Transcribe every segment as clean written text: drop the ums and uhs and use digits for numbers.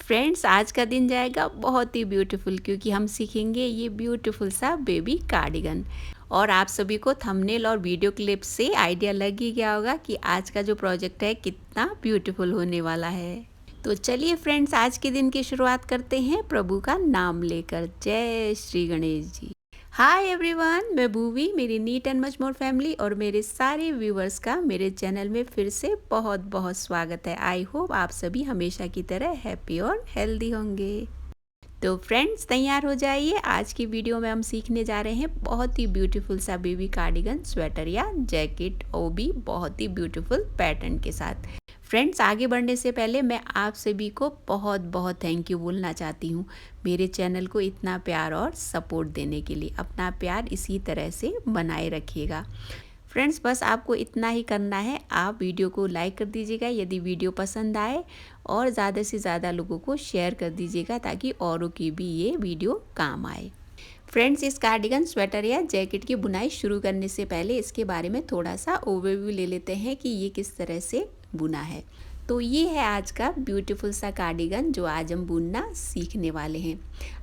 Friends, आज का दिन जाएगा बहुत ही ब्यूटीफुल क्योंकि हम सीखेंगे ये ब्यूटीफुल सा बेबी कार्डिगन। और आप सभी को थंबनेल और वीडियो क्लिप से आइडिया लग ही गया होगा कि आज का जो प्रोजेक्ट है कितना ब्यूटीफुल होने वाला है। तो चलिए फ्रेंड्स, आज के दिन की शुरुआत करते हैं प्रभु का नाम लेकर। जय श्री गणेश जी। हाय एवरीवन, मैं भूवी, मेरी neat and much more family और मेरे सारे व्यूवर्स का मेरे चैनल में फिर से बहुत बहुत स्वागत है। आई होप आप सभी हमेशा की तरह हैप्पी और हेल्दी होंगे। तो फ्रेंड्स, तैयार हो जाइए। आज की वीडियो में हम सीखने जा रहे हैं बहुत ही ब्यूटीफुल सा बेबी कार्डिगन, स्वेटर या जैकेट, वो भी बहुत ही ब्यूटीफुल पैटर्न के साथ। फ्रेंड्स, आगे बढ़ने से पहले मैं आप सभी को बहुत बहुत थैंक यू बोलना चाहती हूँ मेरे चैनल को इतना प्यार और सपोर्ट देने के लिए। अपना प्यार इसी तरह से बनाए रखिएगा। फ्रेंड्स, बस आपको इतना ही करना है, आप वीडियो को लाइक कर दीजिएगा यदि वीडियो पसंद आए, और ज़्यादा से ज़्यादा लोगों को शेयर कर दीजिएगा ताकि औरों की भी ये वीडियो काम आए। फ्रेंड्स, इस कार्डिगन, स्वेटर या जैकेट की बुनाई शुरू करने से पहले इसके बारे में थोड़ा सा ओवरव्यू ले लेते हैं कि ये किस तरह से बुना है। तो ये है आज का ब्यूटीफुल सा कार्डिगन जो आज हम बुनना सीखने वाले हैं।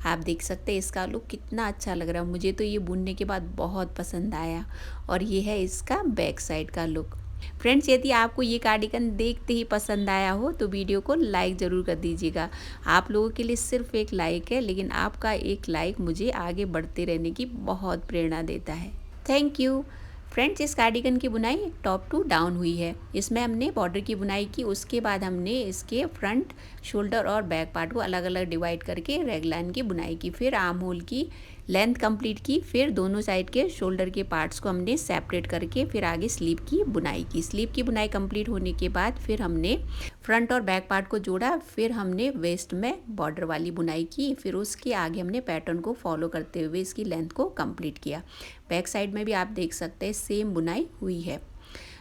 आप देख सकते हैं इसका लुक कितना अच्छा लग रहा है। मुझे तो ये बुनने के बाद बहुत पसंद आया। और ये है इसका बैक साइड का लुक। फ्रेंड्स, यदि आपको ये कार्डिगन देखते ही पसंद आया हो तो वीडियो को लाइक ज़रूर कर दीजिएगा। आप लोगों के लिए सिर्फ एक लाइक है, लेकिन आपका एक लाइक मुझे आगे बढ़ते रहने की बहुत प्रेरणा देता है। Thank you. फ्रेंड्स, इस कार्डिगन की बुनाई टॉप टू डाउन हुई है। इसमें हमने बॉर्डर की बुनाई की, उसके बाद हमने इसके फ्रंट, शोल्डर और बैक पार्ट को अलग अलग डिवाइड करके रेगलाइन की बुनाई की, फिर आर्म होल की लेंथ कंप्लीट की, फिर दोनों साइड के शोल्डर के पार्ट्स को हमने सेपरेट करके फिर आगे स्लीव की बुनाई की। स्लीव की बुनाई कंप्लीट होने के बाद फिर हमने फ्रंट और बैक पार्ट को जोड़ा, फिर हमने वेस्ट में बॉर्डर वाली बुनाई की, फिर उसके आगे हमने पैटर्न को फॉलो करते हुए इसकी लेंथ को कंप्लीट किया। बैक साइड में भी आप देख सकते हैं सेम बुनाई हुई है।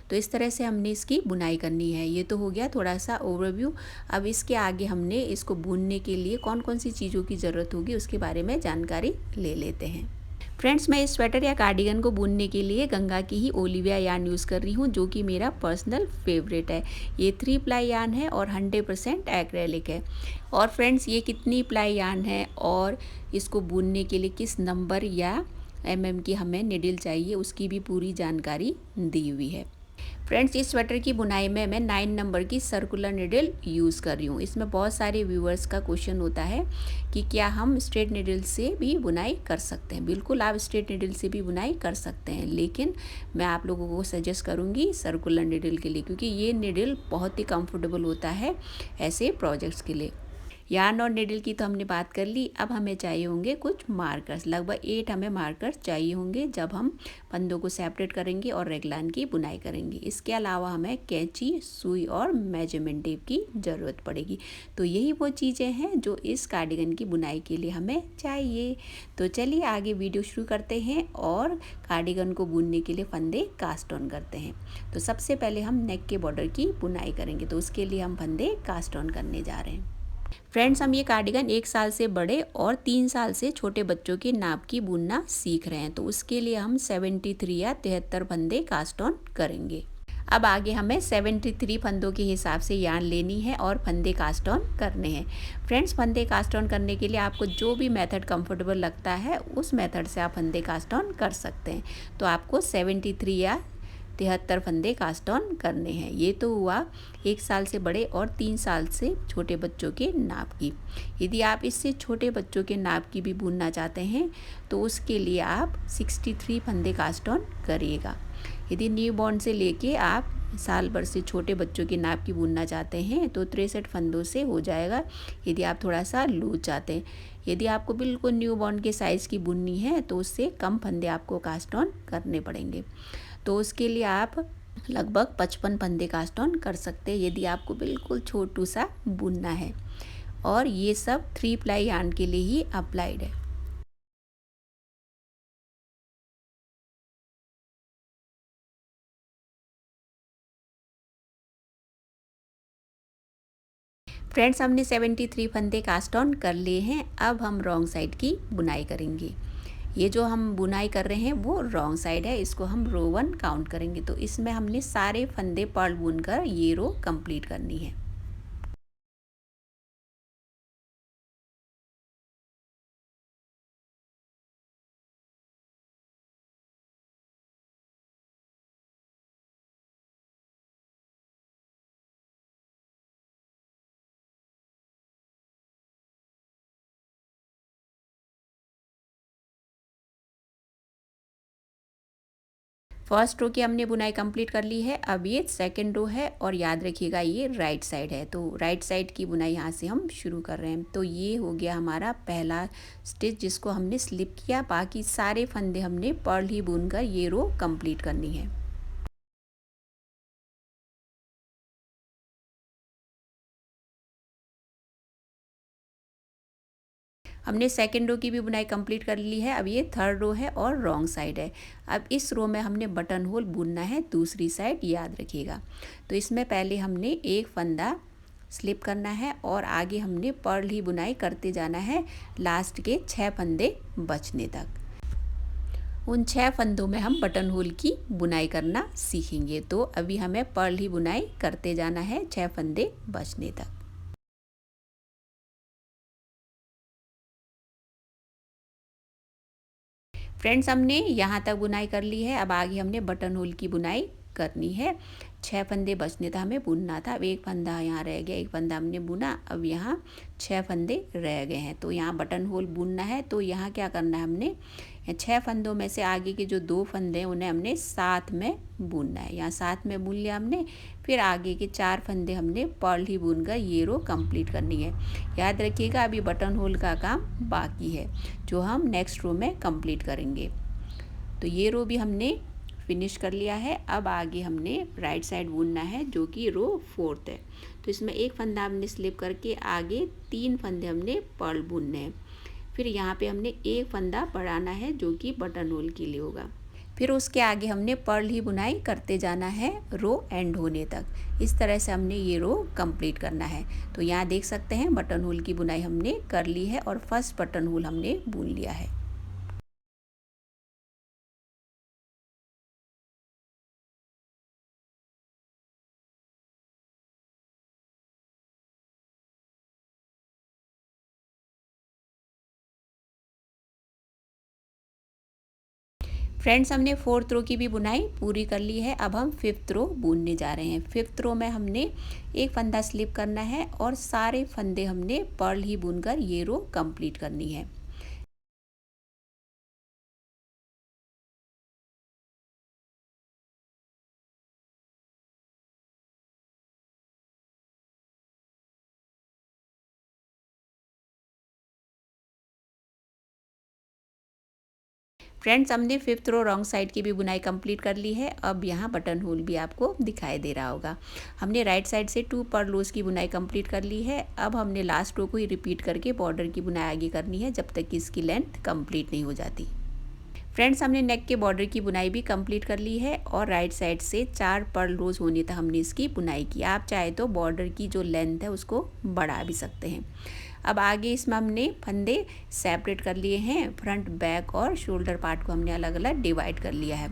तो इस तरह से हमने इसकी बुनाई करनी है। ये तो हो गया थोड़ा सा ओवरव्यू। अब इसके आगे हमने इसको बुनने के लिए कौन कौन सी चीज़ों की ज़रूरत होगी उसके बारे में जानकारी ले लेते हैं। फ्रेंड्स, मैं इस स्वेटर या कार्डिगन को बुनने के लिए गंगा की ही ओलिविया यार्न यूज़ कर रही हूँ, जो कि मेरा पर्सनल फेवरेट है। ये 3 प्लाई यार्न है और 100% एक्रेलिक है। और फ्रेंड्स, ये कितनी प्लाई यार्न है और इसको बुनने के लिए किस नंबर या की हमें निडल चाहिए उसकी भी पूरी जानकारी दी हुई है। फ्रेंड्स, इस स्वेटर की बुनाई में मैं 9 नंबर की सर्कुलर निडल यूज़ कर रही हूँ। इसमें बहुत सारे व्यूअर्स का क्वेश्चन होता है कि क्या हम स्ट्रेट निडल से भी बुनाई कर सकते हैं। बिल्कुल, आप स्ट्रेट निडल से भी बुनाई कर सकते हैं, लेकिन मैं आप लोगों को सजेस्ट करूँगी सर्कुलर निडल के लिए, क्योंकि ये निडल बहुत ही कंफर्टेबल होता है ऐसे प्रोजेक्ट्स के लिए। यार्न और निडल की तो हमने बात कर ली। अब हमें चाहिए होंगे कुछ मार्कर्स। लगभग 8 हमें मार्कर्स चाहिए होंगे जब हम फंदों को सेपरेट करेंगे और रेगलाइन की बुनाई करेंगे। इसके अलावा हमें कैंची, सुई और मेजरमेंट टेप की ज़रूरत पड़ेगी। तो यही वो चीज़ें हैं जो इस कार्डिगन की बुनाई के लिए हमें चाहिए। तो चलिए आगे वीडियो शुरू करते हैं और कार्डिगन को बुनने के लिए फंदे कास्ट ऑन करते हैं। तो सबसे पहले हम नेक के बॉर्डर की बुनाई करेंगे, तो उसके लिए हम फंदे कास्ट ऑन करने जा रहे हैं। फ्रेंड्स, हम ये कार्डिगन 1 साल से बड़े और 3 साल से छोटे बच्चों के नाप की बुनना सीख रहे हैं, तो उसके लिए हम 73 या 73 फंदे कास्ट ऑन करेंगे। अब आगे हमें 73 फंदों के हिसाब से यार्न लेनी है और फंदे कास्ट ऑन करने हैं। फ्रेंड्स, फंदे कास्ट ऑन करने के लिए आपको जो भी मेथड कंफर्टेबल लगता है उस मेथड से आप फंदे कास्ट ऑन कर सकते हैं। तो आपको 73 या 73 फंदे कास्ट ऑन करने हैं। ये तो हुआ 1 साल से बड़े और 3 साल से छोटे बच्चों के नाप की। यदि आप इससे छोटे बच्चों के नाप की भी बुनना चाहते हैं तो उसके लिए आप 63 फंदे कास्ट ऑन करिएगा। यदि न्यू बॉर्न से लेके आप साल भर से छोटे बच्चों के नाप की बुनना चाहते हैं तो 63 फंदों से हो जाएगा, यदि आप थोड़ा सा लूज चाहते हैं। यदि आपको बिल्कुल न्यू बॉर्न के साइज़ की बुननी है तो उससे कम फंदे आपको कास्ट ऑन करने पड़ेंगे। तो उसके लिए आप लगभग 55 फंदे कास्ट ऑन कर सकते हैं यदि आपको बिल्कुल छोटू सा बुनना है। और ये सब 3 प्लाई यार्न के लिए ही अप्लाइड है। फ्रेंड्स, हमने 73 फंदे कास्ट ऑन कर लिए हैं। अब हम रॉन्ग साइड की बुनाई करेंगे। ये जो हम बुनाई कर रहे हैं वो रॉन्ग साइड है, इसको हम रो 1 काउंट करेंगे। तो इसमें हमने सारे फंदे पर्ल बुनकर ये रो कंप्लीट करनी है। फर्स्ट रो की हमने बुनाई कंप्लीट कर ली है। अब ये सेकंड रो है और याद रखिएगा ये राइट साइड है, तो राइट साइड की बुनाई यहाँ से हम शुरू कर रहे हैं। तो ये हो गया हमारा पहला स्टिच जिसको हमने स्लिप किया। बाकी सारे फंदे हमने पर्ल ही बुनकर ये रो कंप्लीट करनी है। हमने सेकेंड रो की भी बुनाई कंप्लीट कर ली है। अब ये थर्ड रो है और रॉन्ग साइड है। अब इस रो में हमने बटन होल बुनना है दूसरी साइड, याद रखिएगा। तो इसमें पहले हमने एक फंदा स्लिप करना है और आगे हमने पर्ल ही बुनाई करते जाना है लास्ट के 6 फंदे बचने तक। उन 6 फंदों में हम बटन होल की बुनाई करना सीखेंगे। तो अभी हमें पर्ल ही बुनाई करते जाना है 6 फंदे बचने तक। फ्रेंड्स, हमने यहाँ तक बुनाई कर ली है। अब आगे हमने बटन होल की बुनाई करनी है। 6 फंदे बचने था, हमें बुनना था। अब एक फंदा यहाँ रह गया, एक फंदा हमने बुना। अब यहाँ 6 फंदे रह गए हैं, तो यहाँ बटन होल बुनना है। तो यहाँ क्या करना है, हमने 6 फंदों में से आगे के जो 2 फंदे हैं उन्हें हमने साथ में बुनना है। यहाँ साथ में बुन लिया हमने। फिर आगे के 4 फंदे हमने पर्ल ही बुनकर ये रो कंप्लीट करनी है। याद रखिएगा अभी बटन होल का काम बाकी है जो हम नेक्स्ट रो में कंप्लीट करेंगे। तो ये रो भी हमने फिनिश कर लिया है। अब आगे हमने राइट साइड बुनना है जो कि रो 4th है। तो इसमें एक फंदा हमने स्लिप करके आगे 3 फंदे हमने पर्ल बुनने हैं। फिर यहाँ पे हमने एक फंदा बढ़ाना है जो कि बटन होल के लिए होगा। फिर उसके आगे हमने पर्ल ही बुनाई करते जाना है रो एंड होने तक। इस तरह से हमने ये रो कंप्लीट करना है। तो यहाँ देख सकते हैं बटन होल की बुनाई हमने कर ली है और फर्स्ट बटन होल हमने बुन लिया है। फ्रेंड्स, हमने 4th रो की भी बुनाई पूरी कर ली है। अब हम 5th रो बुनने जा रहे हैं। 5th रो में हमने एक फंदा स्लिप करना है और सारे फंदे हमने पर्ल ही बुनकर ये रो कंप्लीट करनी है। फ्रेंड्स, हमने 5th रो रॉन्ग साइड की भी बुनाई कंप्लीट कर ली है। अब यहाँ बटन होल भी आपको दिखाई दे रहा होगा। हमने राइट साइड से 2 पर्ल रोज की बुनाई कंप्लीट कर ली है। अब हमने लास्ट रो को ही रिपीट करके बॉर्डर की बुनाई आगे करनी है जब तक कि इसकी लेंथ कंप्लीट नहीं हो जाती। फ्रेंड्स, हमने नेक के बॉर्डर की बुनाई भी कंप्लीट कर ली है और राइट साइड से 4 पर्ल रोज होने तक हमने इसकी बुनाई की। आप चाहे तो बॉर्डर की जो लेंथ है उसको बढ़ा भी सकते हैं। अब आगे इसमें हमने फंदे सेपरेट कर लिए हैं। फ्रंट, बैक और शोल्डर पार्ट को हमने अलग अलग डिवाइड कर लिया है।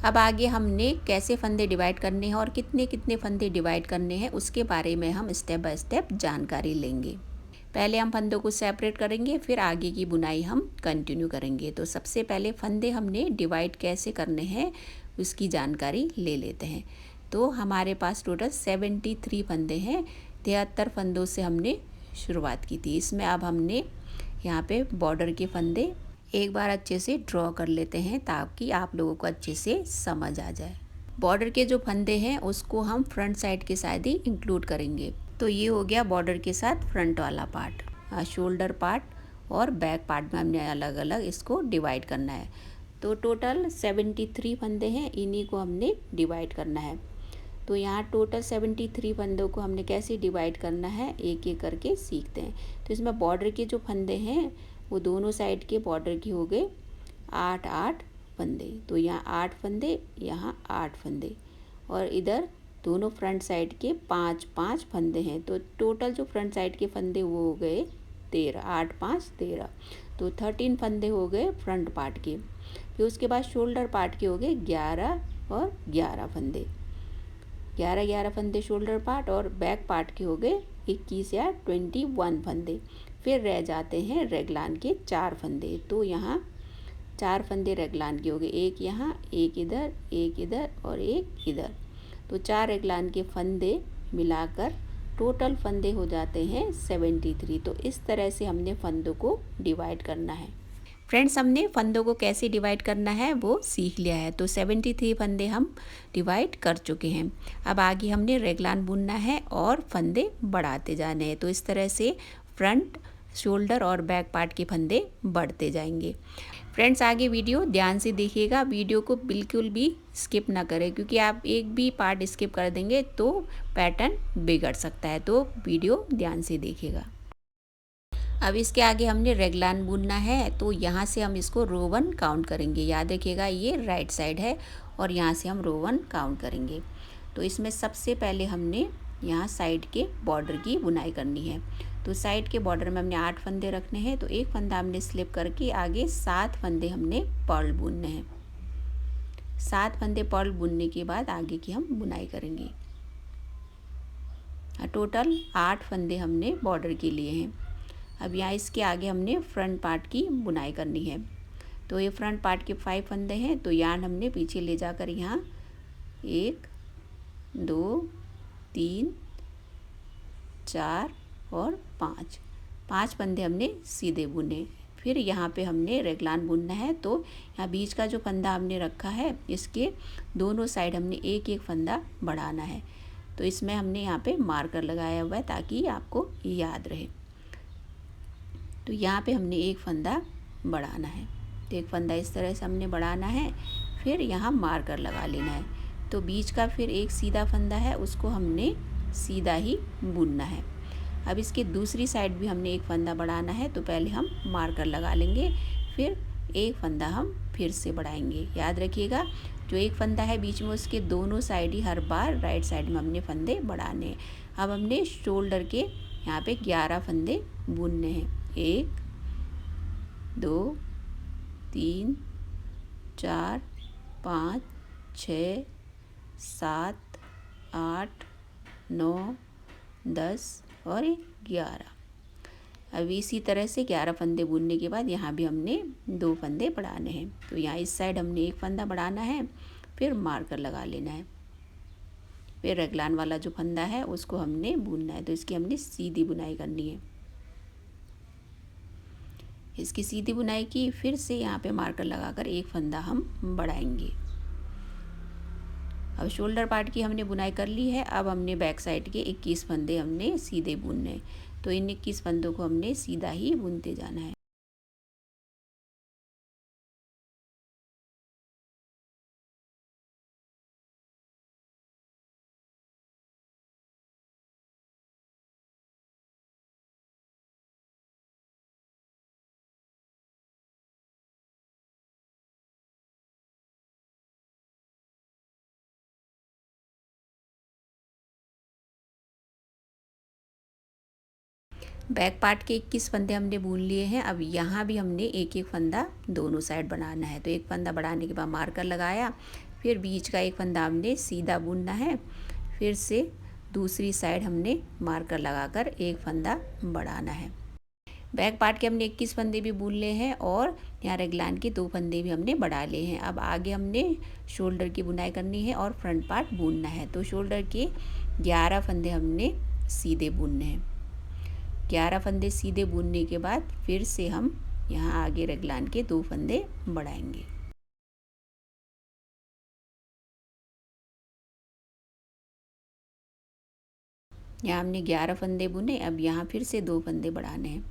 अब आगे हमने कैसे फंदे डिवाइड करने हैं और कितने कितने फंदे डिवाइड करने हैं उसके बारे में हम स्टेप बाय स्टेप जानकारी लेंगे। पहले हम फंदों को सेपरेट करेंगे, फिर आगे की बुनाई हम कंटिन्यू करेंगे। तो सबसे पहले फंदे हमने डिवाइड कैसे करने हैं उसकी जानकारी ले लेते हैं। तो हमारे पास टोटल 73 फंदे हैं। 73 फंदों से हमने शुरुआत की थी। इसमें अब हमने यहाँ पे बॉर्डर के फंदे एक बार अच्छे से ड्रॉ कर लेते हैं ताकि आप लोगों को अच्छे से समझ आ जाए। बॉर्डर के जो फंदे हैं उसको हम फ्रंट साइड के साथ ही इंक्लूड करेंगे। तो ये हो गया बॉर्डर के साथ फ्रंट वाला पार्ट। शोल्डर पार्ट और बैक पार्ट में हमने अलग अलग इसको डिवाइड करना है। तो टोटल 73 फंदे हैं, इन्हीं को हमने डिवाइड करना है। तो यहाँ टोटल 73 फंदों को हमने कैसे डिवाइड करना है एक एक करके सीखते हैं। तो इसमें बॉर्डर के जो फंदे हैं वो दोनों साइड के बॉर्डर के हो गए 8 फंदे। तो यहाँ 8 फंदे, यहाँ 8 फंदे और इधर दोनों फ्रंट साइड के 5 फंदे हैं। तो टोटल जो फ्रंट साइड के फंदे वो हो गए 13, 8 5 13। तो 13 फंदे हो गए फ्रंट पार्ट के। फिर उसके बाद शोल्डर पार्ट के हो गए 11 और 11 फंदे। 11 फंदे शोल्डर पार्ट और बैक पार्ट के हो गए 21 या 21 फंदे। फिर रह जाते हैं रेगलान के 4 फंदे। तो यहाँ 4 फंदे रेगलान के हो गए, एक यहाँ, एक इधर और एक इधर। तो 4 रेगलान के फंदे मिलाकर टोटल फंदे हो जाते हैं 73। तो इस तरह से हमने फंदों को डिवाइड करना है। फ्रेंड्स, हमने फंदों को कैसे डिवाइड करना है वो सीख लिया है। तो 73 फंदे हम डिवाइड कर चुके हैं। अब आगे हमने रेगलान बुनना है और फंदे बढ़ाते जाने हैं। तो इस तरह से फ्रंट, शोल्डर और बैक पार्ट के फंदे बढ़ते जाएंगे। फ्रेंड्स, आगे वीडियो ध्यान से देखिएगा, वीडियो को बिल्कुल भी स्किप ना करें, क्योंकि आप एक भी पार्ट स्किप कर देंगे तो पैटर्न बिगड़ सकता है। तो वीडियो ध्यान से देखिएगा। अब इसके आगे हमने रेगलान बुनना है। तो यहाँ से हम इसको रो 1 काउंट करेंगे। याद रखिएगा, ये राइट साइड है और यहाँ से हम रो 1 काउंट करेंगे। तो इसमें सबसे पहले हमने यहाँ साइड के बॉर्डर की बुनाई करनी है। तो साइड के बॉर्डर में हमने 8 फंदे रखने हैं। तो एक फंदा हमने स्लिप करके आगे 7 फंदे हमने पर्ल बुनने हैं। 7 फंदे पर्ल बुनने के बाद आगे की हम बुनाई करेंगे। टोटल 8 फंदे हमने बॉर्डर के लिए हैं। अब यहाँ इसके आगे हमने फ्रंट पार्ट की बुनाई करनी है। तो ये फ्रंट पार्ट के 5 फंदे हैं। तो यार्न हमने पीछे ले जाकर यहाँ 1 2 3 4 और 5 फंदे हमने सीधे बुने। फिर यहाँ पे हमने रेगलान बुनना है। तो यहाँ बीच का जो फंदा हमने रखा है, इसके दोनों साइड हमने एक एक फंदा बढ़ाना है। तो इसमें हमने यहाँ पे मार्कर लगाया हुआ है ताकि आपको याद रहे। तो यहाँ पे हमने एक फंदा बढ़ाना है। तो एक फंदा इस तरह से हमने बढ़ाना है। फिर यहाँ मार्कर लगा लेना है। तो बीच का फिर एक सीधा फंदा है, उसको हमने सीधा ही बुनना है। अब इसके दूसरी साइड भी हमने एक फंदा बढ़ाना है। तो पहले हम मार्कर लगा लेंगे, फिर एक फंदा हम फिर से बढ़ाएंगे। याद रखिएगा, जो एक फंदा है बीच में, उसके दोनों साइड ही हर बार राइट साइड में हमने फंदे बढ़ाने हैं। अब हमने शोल्डर के यहाँ पे 11 फंदे बुनने हैं। 1 2 3 4 5 6 7 8 9 10 और 11। अब इसी तरह से 11 फंदे बुनने के बाद यहाँ भी हमने 2 फंदे बढ़ाने हैं। तो यहाँ इस साइड हमने एक फंदा बढ़ाना है, फिर मार्कर लगा लेना है। फिर रेगलान वाला जो फंदा है उसको हमने बुनना है। तो इसकी हमने सीधी बुनाई करनी है। इसकी सीधी बुनाई की, फिर से यहाँ पे मार्कर लगाकर एक फंदा हम बढ़ाएंगे। अब शोल्डर पार्ट की हमने बुनाई कर ली है। अब हमने बैक साइड के 21 फंदे हमने सीधे बुनने। तो इन 21 फंदों को हमने सीधा ही बुनते जाना है। बैक पार्ट के 21 फंदे हमने बुन लिए हैं। अब यहाँ भी हमने एक एक फंदा दोनों साइड बनाना है। तो एक फंदा बढ़ाने के बाद मार्कर लगाया, फिर बीच का एक फंदा हमने सीधा बुनना है। फिर से दूसरी साइड हमने मार्कर लगाकर एक फंदा बढ़ाना है। बैक पार्ट के हमने 21 फंदे भी बुन लिए हैं और यहाँ रेगलान के 2 फंदे भी हमने बढ़ा लिए हैं। अब आगे हमने शोल्डर की बुनाई करनी है और फ्रंट पार्ट बुनना है। तो शोल्डर के 11 फंदे हमने सीधे बुनने हैं। 11 फंदे सीधे बुनने के बाद फिर से हम यहाँ आगे रेगलान के 2 फंदे बढ़ाएंगे। यहाँ हमने 11 फंदे बुने। अब यहाँ फिर से 2 फंदे बढ़ाने हैं।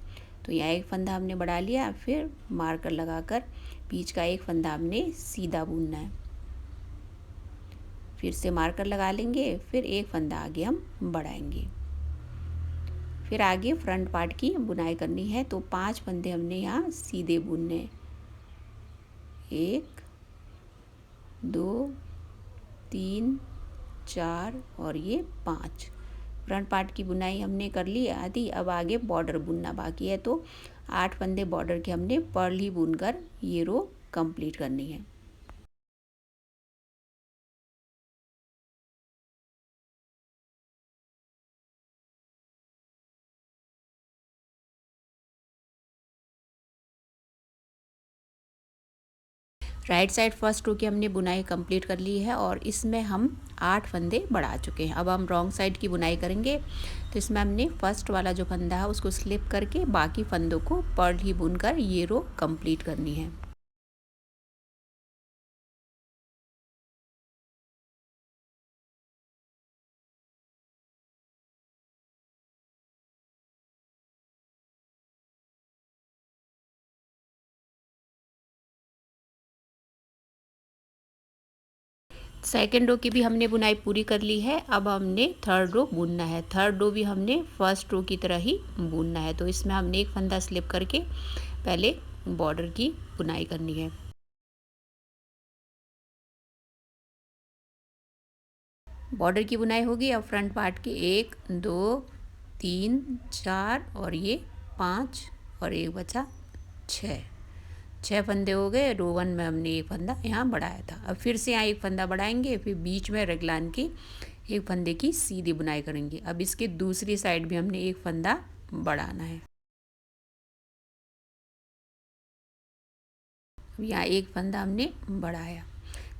तो यहाँ एक फंदा हमने बढ़ा लिया, फिर मार्कर लगाकर बीच का एक फंदा हमने सीधा बुनना है। फिर से मार्कर लगा लेंगे, फिर एक फंदा आगे हम बढ़ाएंगे। फिर आगे फ्रंट पार्ट की बुनाई करनी है। तो 5 फंदे हमने यहाँ सीधे बुनने। 1 2 3 4 और ये 5। फ्रंट पार्ट की बुनाई हमने कर ली आधी। अब आगे बॉर्डर बुनना बाकी है। तो 8 फंदे बॉर्डर के हमने पर्ल ही बुनकर ये रो कंप्लीट करनी है। राइट साइड फर्स्ट रो की हमने बुनाई कंप्लीट कर ली है और इसमें हम 8 फंदे बढ़ा चुके हैं। अब हम रॉन्ग साइड की बुनाई करेंगे। तो इसमें हमने फर्स्ट वाला जो फंदा है उसको स्लिप करके बाकी फंदों को पर्ल ही बुनकर ये रो कंप्लीट करनी है। सेकेंड रो की भी हमने बुनाई पूरी कर ली है। अब हमने थर्ड रो बुनना है। थर्ड रो भी हमने फर्स्ट रो की तरह ही बुनना है। तो इसमें हमने एक फंदा स्लिप करके पहले बॉर्डर की बुनाई करनी है। बॉर्डर की बुनाई होगी। अब फ्रंट पार्ट की 1 2 3 4 और ये 5 और एक बचा 6 फंदे हो गए। रो 1 में हमने एक फंदा यहाँ बढ़ाया था। अब फिर से यहाँ एक फंदा बढ़ाएंगे, फिर बीच में रेगलान की एक फंदे की सीधी बुनाई करेंगे। अब इसके दूसरी साइड भी हमने एक फंदा बढ़ाना है। यहाँ एक फंदा हमने बढ़ाया।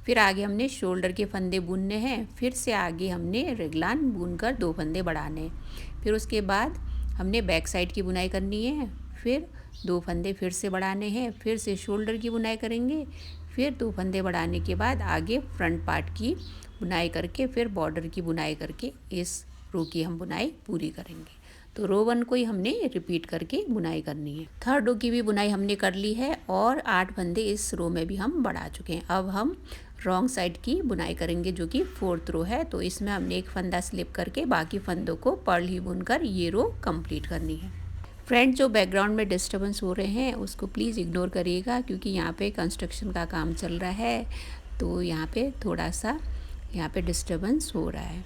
फिर आगे हमने शोल्डर के फंदे बुनने हैं। फिर से आगे हमने रेगलान बुनकर 2 फंदे बढ़ाने हैं। फिर उसके बाद हमने बैक साइड की बुनाई करनी है। फिर 2 फंदे फिर से बढ़ाने हैं। फिर से शोल्डर की बुनाई करेंगे। फिर 2 फंदे बढ़ाने के बाद आगे फ्रंट पार्ट की बुनाई करके फिर बॉर्डर की बुनाई करके इस रो की हम बुनाई पूरी करेंगे। तो रो 1 को ही हमने रिपीट करके बुनाई करनी है। थर्ड रो की भी बुनाई हमने कर ली है और 8 फंदे इस रो में भी हम बढ़ा चुके हैं। अब हम रॉन्ग साइड की बुनाई करेंगे जो कि फोर्थ रो है। तो इसमें हमने एक फंदा स्लिप करके बाकी फंदों को पर्ल ही बुनकर ये रो कंप्लीट करनी है। फ्रेंड, जो बैकग्राउंड में डिस्टर्बेंस हो रहे हैं उसको प्लीज़ इग्नोर करिएगा क्योंकि यहाँ पे कंस्ट्रक्शन का काम चल रहा है। तो यहाँ पे थोड़ा सा यहाँ पे डिस्टर्बेंस हो रहा है।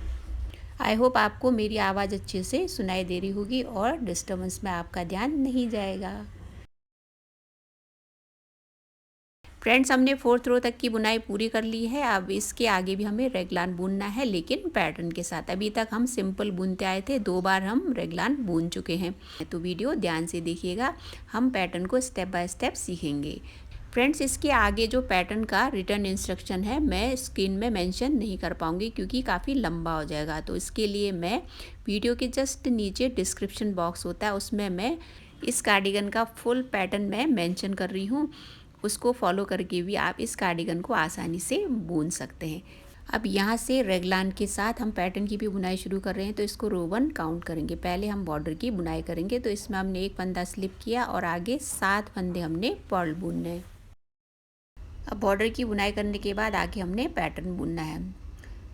आई होप आपको मेरी आवाज़ अच्छे से सुनाई दे रही होगी और डिस्टर्बेंस में आपका ध्यान नहीं जाएगा। फ्रेंड्स, हमने फोर्थ रो तक की बुनाई पूरी कर ली है। अब इसके आगे भी हमें रेगलान बुनना है लेकिन पैटर्न के साथ। अभी तक हम सिंपल बुनते आए थे, 2 बार हम रेगलान बुन चुके हैं। तो वीडियो ध्यान से देखिएगा, हम पैटर्न को स्टेप बाय स्टेप सीखेंगे। फ्रेंड्स, इसके आगे जो पैटर्न का रिटर्न इंस्ट्रक्शन है मैं स्क्रीन में मेंशन नहीं कर पाऊँगी क्योंकि काफ़ी लंबा हो जाएगा। तो इसके लिए मैं वीडियो के जस्ट नीचे डिस्क्रिप्शन बॉक्स होता है उसमें मैं इस कार्डिगन का फुल पैटर्न मैं मेंशन कर रही हूँ। उसको फॉलो करके भी आप इस कार्डिगन को आसानी से बुन सकते हैं। अब यहाँ से रेगलान के साथ हम पैटर्न की भी बुनाई शुरू कर रहे हैं। तो इसको रो 1 काउंट करेंगे। पहले हम बॉर्डर की बुनाई करेंगे। तो इसमें हमने एक फंदा स्लिप किया और आगे 7 फंदे हमने पर्ल बुनने हैं। अब बॉर्डर की बुनाई करने के बाद आगे हमने पैटर्न बुनना है।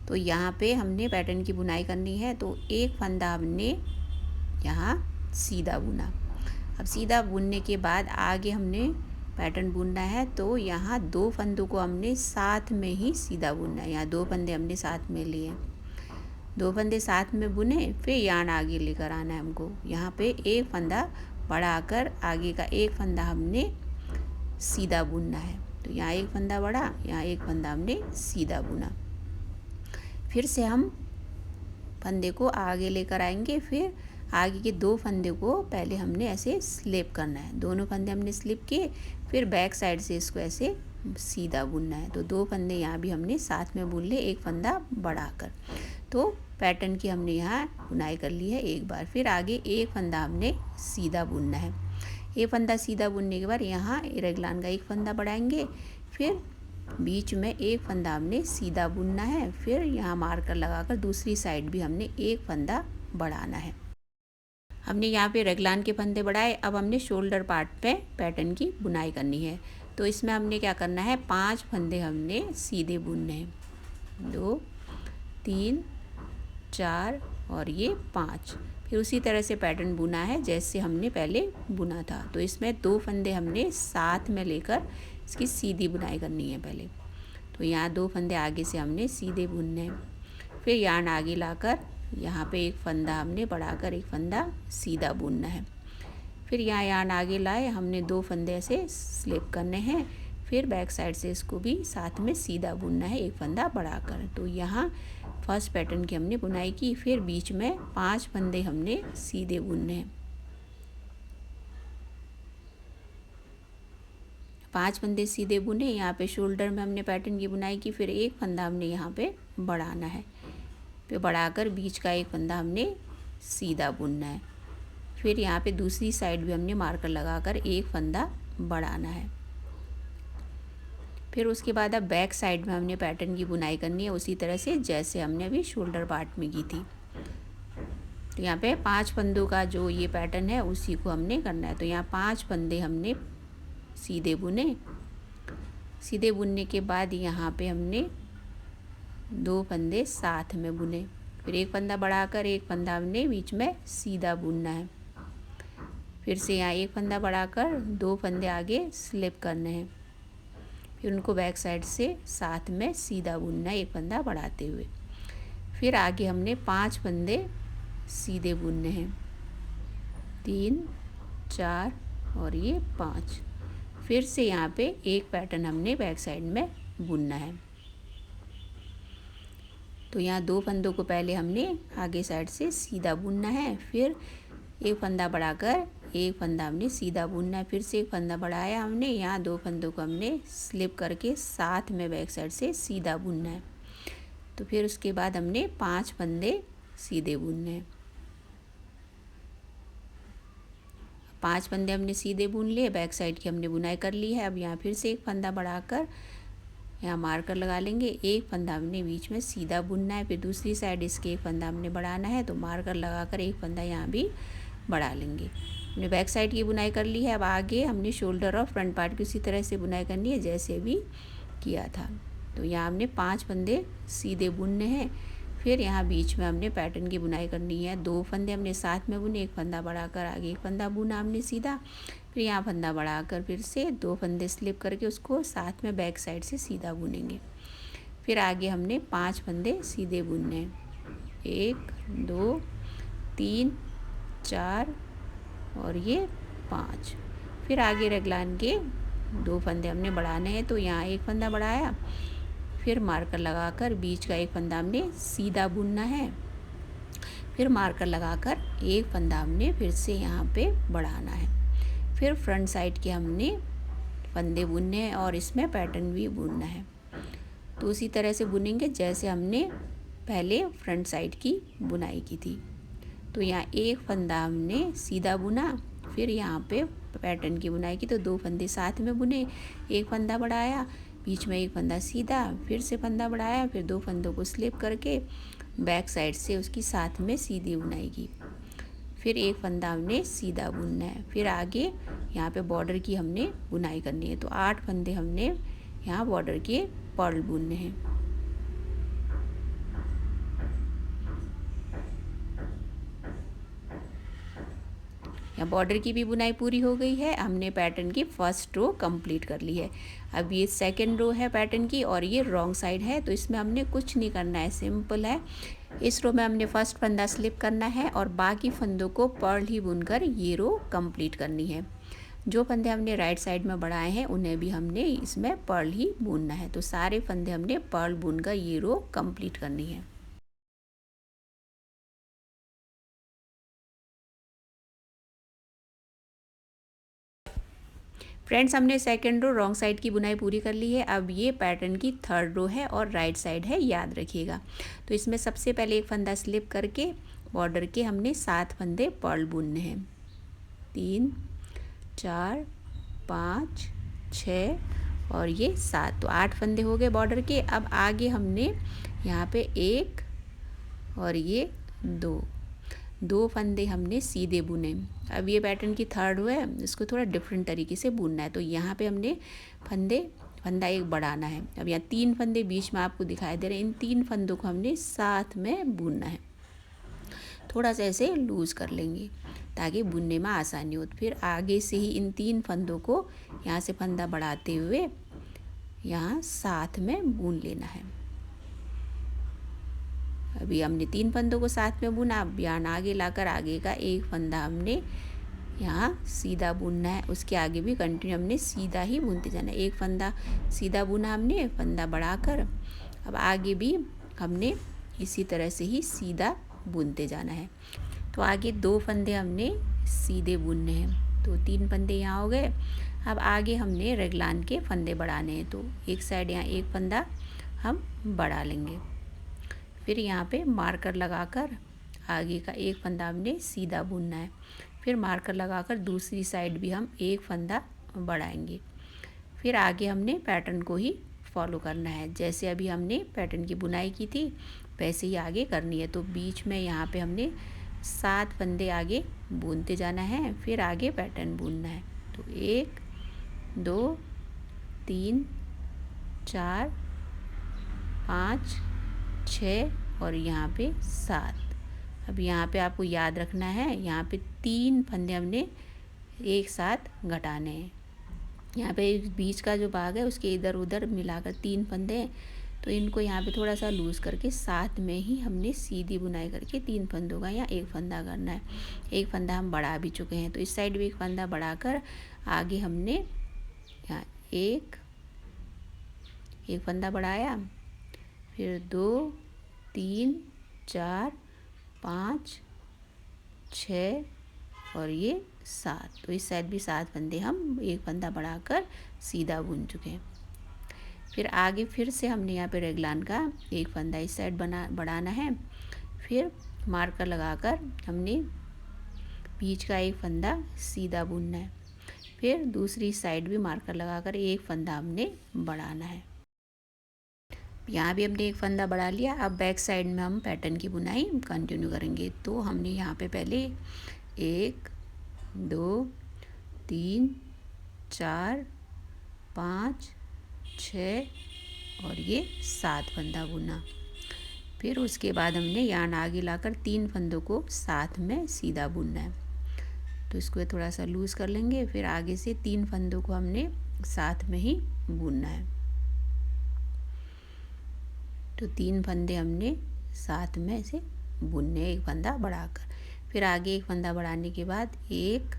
तो यहाँ पे हमने पैटर्न की बुनाई करनी है। तो एक फंदा हमने यहाँ सीधा बुना। अब सीधा बुनने के बाद आगे हमने पैटर्न बुनना है। तो यहाँ 2 फंदों को हमने साथ में ही सीधा बुनना है। यहाँ 2 फंदे हमने साथ में लिए, 2 फंदे साथ में बुने, फिर यार्न आगे लेकर आना है हमको। यहाँ पे एक फंदा बढ़ाकर आगे का एक फंदा हमने सीधा बुनना है। तो यहाँ एक फंदा बढ़ा, यहाँ एक फंदा हमने सीधा बुना। फिर से हम फंदे को आगे लेकर आएंगे। फिर आगे के 2 फंदे को पहले हमने ऐसे स्लिप करना है। दोनों फंदे हमने स्लिप किए, फिर बैक साइड से इसको ऐसे सीधा बुनना है। तो 2 फंदे यहाँ भी हमने साथ में बुन लिए, एक फंदा बढ़ाकर। तो पैटर्न की हमने यहाँ बुनाई कर ली है एक बार। फिर आगे एक फंदा हमने सीधा बुनना है। एक फंदा सीधा बुनने के बाद यहाँ रेगलान का एक फंदा बढ़ाएंगे। फिर बीच में एक फंदा हमने सीधा बुनना है। फिर यहाँ मार्कर लगाकर दूसरी साइड भी हमने एक फंदा बढ़ाना है। हमने यहाँ पे रेगलान के फंदे बढ़ाए। अब हमने शोल्डर पार्ट पे पैटर्न की बुनाई करनी है। तो इसमें हमने क्या करना है, 5 फंदे हमने सीधे बुनने हैं। 2 3 4 और ये 5। फिर उसी तरह से पैटर्न बुना है जैसे हमने पहले बुना था। तो इसमें 2 फंदे हमने साथ में लेकर इसकी सीधी बुनाई करनी है पहले। तो यहाँ 2 फंदे आगे से हमने सीधे बुनने हैं। फिर यार्न आगे लाकर यहाँ पे एक फंदा हमने बढ़ाकर एक फंदा सीधा बुनना है। फिर यहाँ यार्न आगे लाए, हमने 2 फंदे ऐसे स्लिप करने हैं। फिर बैक साइड से इसको भी साथ में सीधा बुनना है एक फंदा बढ़ाकर। तो यहाँ फर्स्ट पैटर्न की हमने बुनाई की। फिर बीच में 5 फंदे हमने सीधे बुनने हैं। 5 फंदे सीधे बुने, यहाँ पे शोल्डर में हमने पैटर्न की बुनाई की, फिर एक फंदा हमने यहाँ पे बढ़ाना है, फिर बढ़ाकर बीच का एक फंदा हमने सीधा बुनना है, फिर यहाँ पे दूसरी साइड भी हमने मार्कर लगाकर एक फंदा बढ़ाना है। फिर उसके बाद अब बैक साइड में हमने पैटर्न की बुनाई करनी है उसी तरह से जैसे हमने अभी शोल्डर पार्ट में की थी। तो यहाँ पे 5 फंदों का जो ये पैटर्न है उसी को हमने करना है। तो यहाँ 5 फंदे हमने सीधे बुने, सीधे बुनने के बाद यहाँ पे हमने 2 फंदे साथ में बुने, फिर एक फंदा बढ़ाकर एक फंदा हमने बीच में सीधा बुनना है, फिर से यहाँ एक फंदा बढ़ाकर 2 फंदे आगे स्लिप करने हैं, फिर उनको बैक साइड से साथ में सीधा बुनना है एक फंदा बढ़ाते हुए। फिर आगे हमने 5 फंदे सीधे बुनने हैं, 3 4 और ये 5। फिर से यहाँ पे एक पैटर्न हमने बैक साइड में बुनना है। तो यहाँ 2 फंदों को पहले हमने आगे साइड से सीधा बुनना है, फिर एक फंदा बढ़ाकर एक फंदा हमने सीधा बुनना है, फिर से एक फंदा बढ़ाया हमने, यहाँ 2 फंदों को हमने स्लिप करके साथ में बैक साइड से सीधा बुनना है। तो फिर उसके बाद हमने 5 फंदे सीधे बुनने हैं, 5 फंदे हमने सीधे बुन लिए, बैक साइड की हमने बुनाई कर ली है। अब यहाँ फिर से एक फंदा बढ़ाकर यहाँ मार्कर लगा लेंगे, एक फंदा हमने बीच में सीधा बुनना है, फिर दूसरी साइड इसके एक फंदा हमने बढ़ाना है, तो मार्कर लगाकर एक फंदा यहाँ भी बढ़ा लेंगे। हमने बैक साइड की बुनाई कर ली है। अब आगे हमने शोल्डर और फ्रंट पार्ट की उसी तरह से बुनाई करनी है जैसे भी किया था। तो यहाँ हमने 5 फंदे सीधे बुनने हैं, फिर यहाँ बीच में हमने पैटर्न की बुनाई करनी है। 2 फंदे हमने साथ में बुने, एक फंदा बढ़ाकर आगे एक फंदा बुना हमने सीधा, फिर यहाँ फंदा बढ़ाकर फिर से 2 फंदे स्लिप करके उसको साथ में बैक साइड से सीधा बुनेंगे। फिर आगे हमने 5 फंदे सीधे बुनने हैं, 1 2 3 4 और ये 5। फिर आगे रगलान के 2 फंदे हमने बढ़ाने हैं, तो यहाँ एक फंदा बढ़ाया, फिर मार्कर लगाकर बीच का एक फंदा हमने सीधा बुनना है, फिर मार्कर लगाकर एक फंदा हमने फिर से यहाँ पे बढ़ाना है, फिर फ्रंट साइड के हमने फंदे बुनने हैं और इसमें पैटर्न भी बुनना है। तो उसी तरह से बुनेंगे जैसे हमने पहले फ्रंट साइड की बुनाई की थी। तो यहाँ एक फंदा हमने सीधा बुना, फिर यहाँ पे पैटर्न की बुनाई की, तो 2 फंदे साथ में बुने, एक फंदा बढ़ाया, बीच में एक फंदा सीधा, फिर से फंदा बढ़ाया, फिर 2 फंदों को स्लिप करके बैक साइड से उसकी साथ में सीधी बुनाई की, फिर एक फंदा हमने सीधा बुनना है। फिर आगे यहाँ पे बॉर्डर की हमने बुनाई करनी है। तो 8 फंदे हमने यहाँ बॉर्डर के पर्ल बुनने हैं। यहाँ बॉर्डर की भी बुनाई पूरी हो गई है। हमने पैटर्न की फर्स्ट रो कंप्लीट कर ली है। अब ये सेकंड रो है पैटर्न की और ये रॉन्ग साइड है, तो इसमें हमने कुछ नहीं करना है, सिंपल है। इस रो में हमने फर्स्ट फंदा स्लिप करना है और बाकी फंदों को पर्ल ही बुनकर ये रो कंप्लीट करनी है। जो फंदे हमने राइट साइड में बढ़ाए हैं उन्हें भी हमने इसमें पर्ल ही बुनना है। तो सारे फंदे हमने पर्ल बुनकर ये रो कंप्लीट करनी है। फ्रेंड्स, हमने सेकंड रो रॉन्ग साइड की बुनाई पूरी कर ली है। अब ये पैटर्न की थर्ड रो है और राइट साइड है, याद रखिएगा। तो इसमें सबसे पहले एक फंदा स्लिप करके बॉर्डर के हमने 7 फंदे पर्ल बुनने हैं, 3 4 5 6 और ये 7। तो 8 फंदे हो गए बॉर्डर के। अब आगे हमने यहाँ पे 1 और ये 2 फंदे हमने सीधे बुने। अब ये पैटर्न की थर्ड रो है, इसको थोड़ा डिफरेंट तरीके से बुनना है। तो यहाँ पे हमने फंदा एक बढ़ाना है। अब यहाँ 3 फंदे बीच में आपको दिखाई दे रहे हैं, इन 3 फंदों को हमने साथ में बुनना है। थोड़ा सा ऐसे लूज कर लेंगे ताकि बुनने में आसानी हो। फिर आगे से ही इन 3 फंदों को यहाँ से फंदा बढ़ाते हुए यहाँ साथ में बुन लेना है। अभी हमने 3 फंदों को साथ में बुना। अब यहाँ आगे लाकर आगे का एक फंदा हमने यहाँ सीधा बुनना है, उसके आगे भी कंटिन्यू हमने सीधा ही बुनते जाना है। एक फंदा सीधा बुना हमने, फंदा बढ़ाकर अब आगे भी हमने इसी तरह से ही सीधा बुनते जाना है। तो आगे 2 फंदे हमने सीधे बुनने हैं। तो 3 फंदे यहाँ हो गए। अब आगे हमने रेगलान के फंदे बढ़ाने हैं, तो एक साइड यहाँ एक फंदा हम बढ़ा लेंगे। फिर यहाँ पे मार्कर लगाकर आगे का एक फंदा हमने सीधा बुनना है। फिर मार्कर लगाकर दूसरी साइड भी हम एक फंदा बढ़ाएंगे। फिर आगे हमने पैटर्न को ही फॉलो करना है, जैसे अभी हमने पैटर्न की बुनाई की थी वैसे ही आगे करनी है। तो बीच में यहाँ पे हमने 7 फंदे आगे बुनते जाना है, फिर आगे पैटर्न बुनना है। तो 1 2 3 4 5 6 और यहाँ पे 7। अब यहाँ पे आपको याद रखना है, यहाँ पे 3 फंदे हमने एक साथ घटाने हैं। यहाँ पे बीच का जो भाग है उसके इधर उधर मिलाकर 3 फंदे हैं, तो इनको यहाँ पे थोड़ा सा लूज़ करके साथ में ही हमने सीधी बुनाई करके 3 फंदों का यहाँ एक फंदा करना है। एक फंदा हम बढ़ा भी चुके हैं, तो इस साइड भी एक फंदा बढ़ाकर आगे हमने यहाँ एक फंदा बढ़ाया, फिर 2 3 4 5 6 और ये 7। तो इस साइड भी 7 फंदे हम एक फंदा बढ़ाकर सीधा बुन चुके हैं। फिर आगे फिर से हमने यहाँ पे रेगलान का एक फंदा इस साइड बढ़ाना है। फिर मार्कर लगाकर हमने बीच का एक फंदा सीधा बुनना है। फिर दूसरी साइड भी मार्कर लगाकर एक फंदा हमने बढ़ाना है। यहाँ भी हमने एक फंदा बढ़ा लिया। अब बैक साइड में हम पैटर्न की बुनाई कंटिन्यू करेंगे। तो हमने यहाँ पे पहले 1 2 3 4 5 6 और ये 7 फंदा बुना। फिर उसके बाद हमने यार्न आगे लाकर 3 फंदों को साथ में सीधा बुनना है। तो इसको थोड़ा सा लूज़ कर लेंगे। फिर आगे से 3 फंदों को हमने साथ में ही बुनना है। तो 3 फंदे हमने साथ में से बुनने, एक फंदा बढ़ाकर। फिर आगे एक फंदा बढ़ाने के बाद 1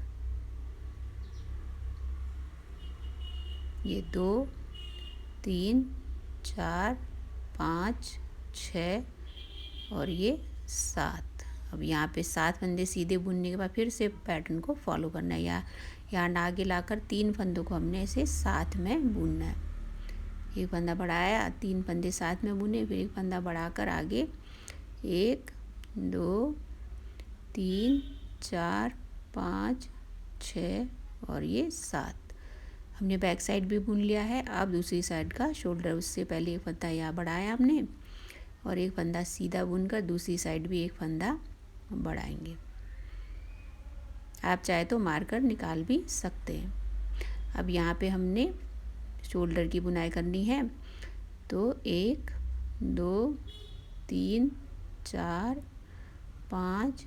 ये 2 3 4 5 6 और ये 7। अब यहाँ पे 7 फंदे सीधे बुनने के बाद फिर से पैटर्न को फॉलो करना है। यहाँ आगे लाकर 3 फंदों को हमने ऐसे साथ में बुनना है। एक फंदा बढ़ाया, 3 फंदे साथ में बुने, फिर एक फंदा बढ़ाकर आगे 1 2 3 4 5 6 और ये 7। हमने बैक साइड भी बुन लिया है। अब दूसरी साइड का शोल्डर, उससे पहले एक फंदा यहाँ बढ़ाया हमने और एक फंदा सीधा बुनकर दूसरी साइड भी एक फंदा बढ़ाएंगे। आप चाहे तो मार्कर निकाल भी सकते हैं। अब यहाँ पे हमने शोल्डर की बुनाई करनी है। तो 1 2 3 4 5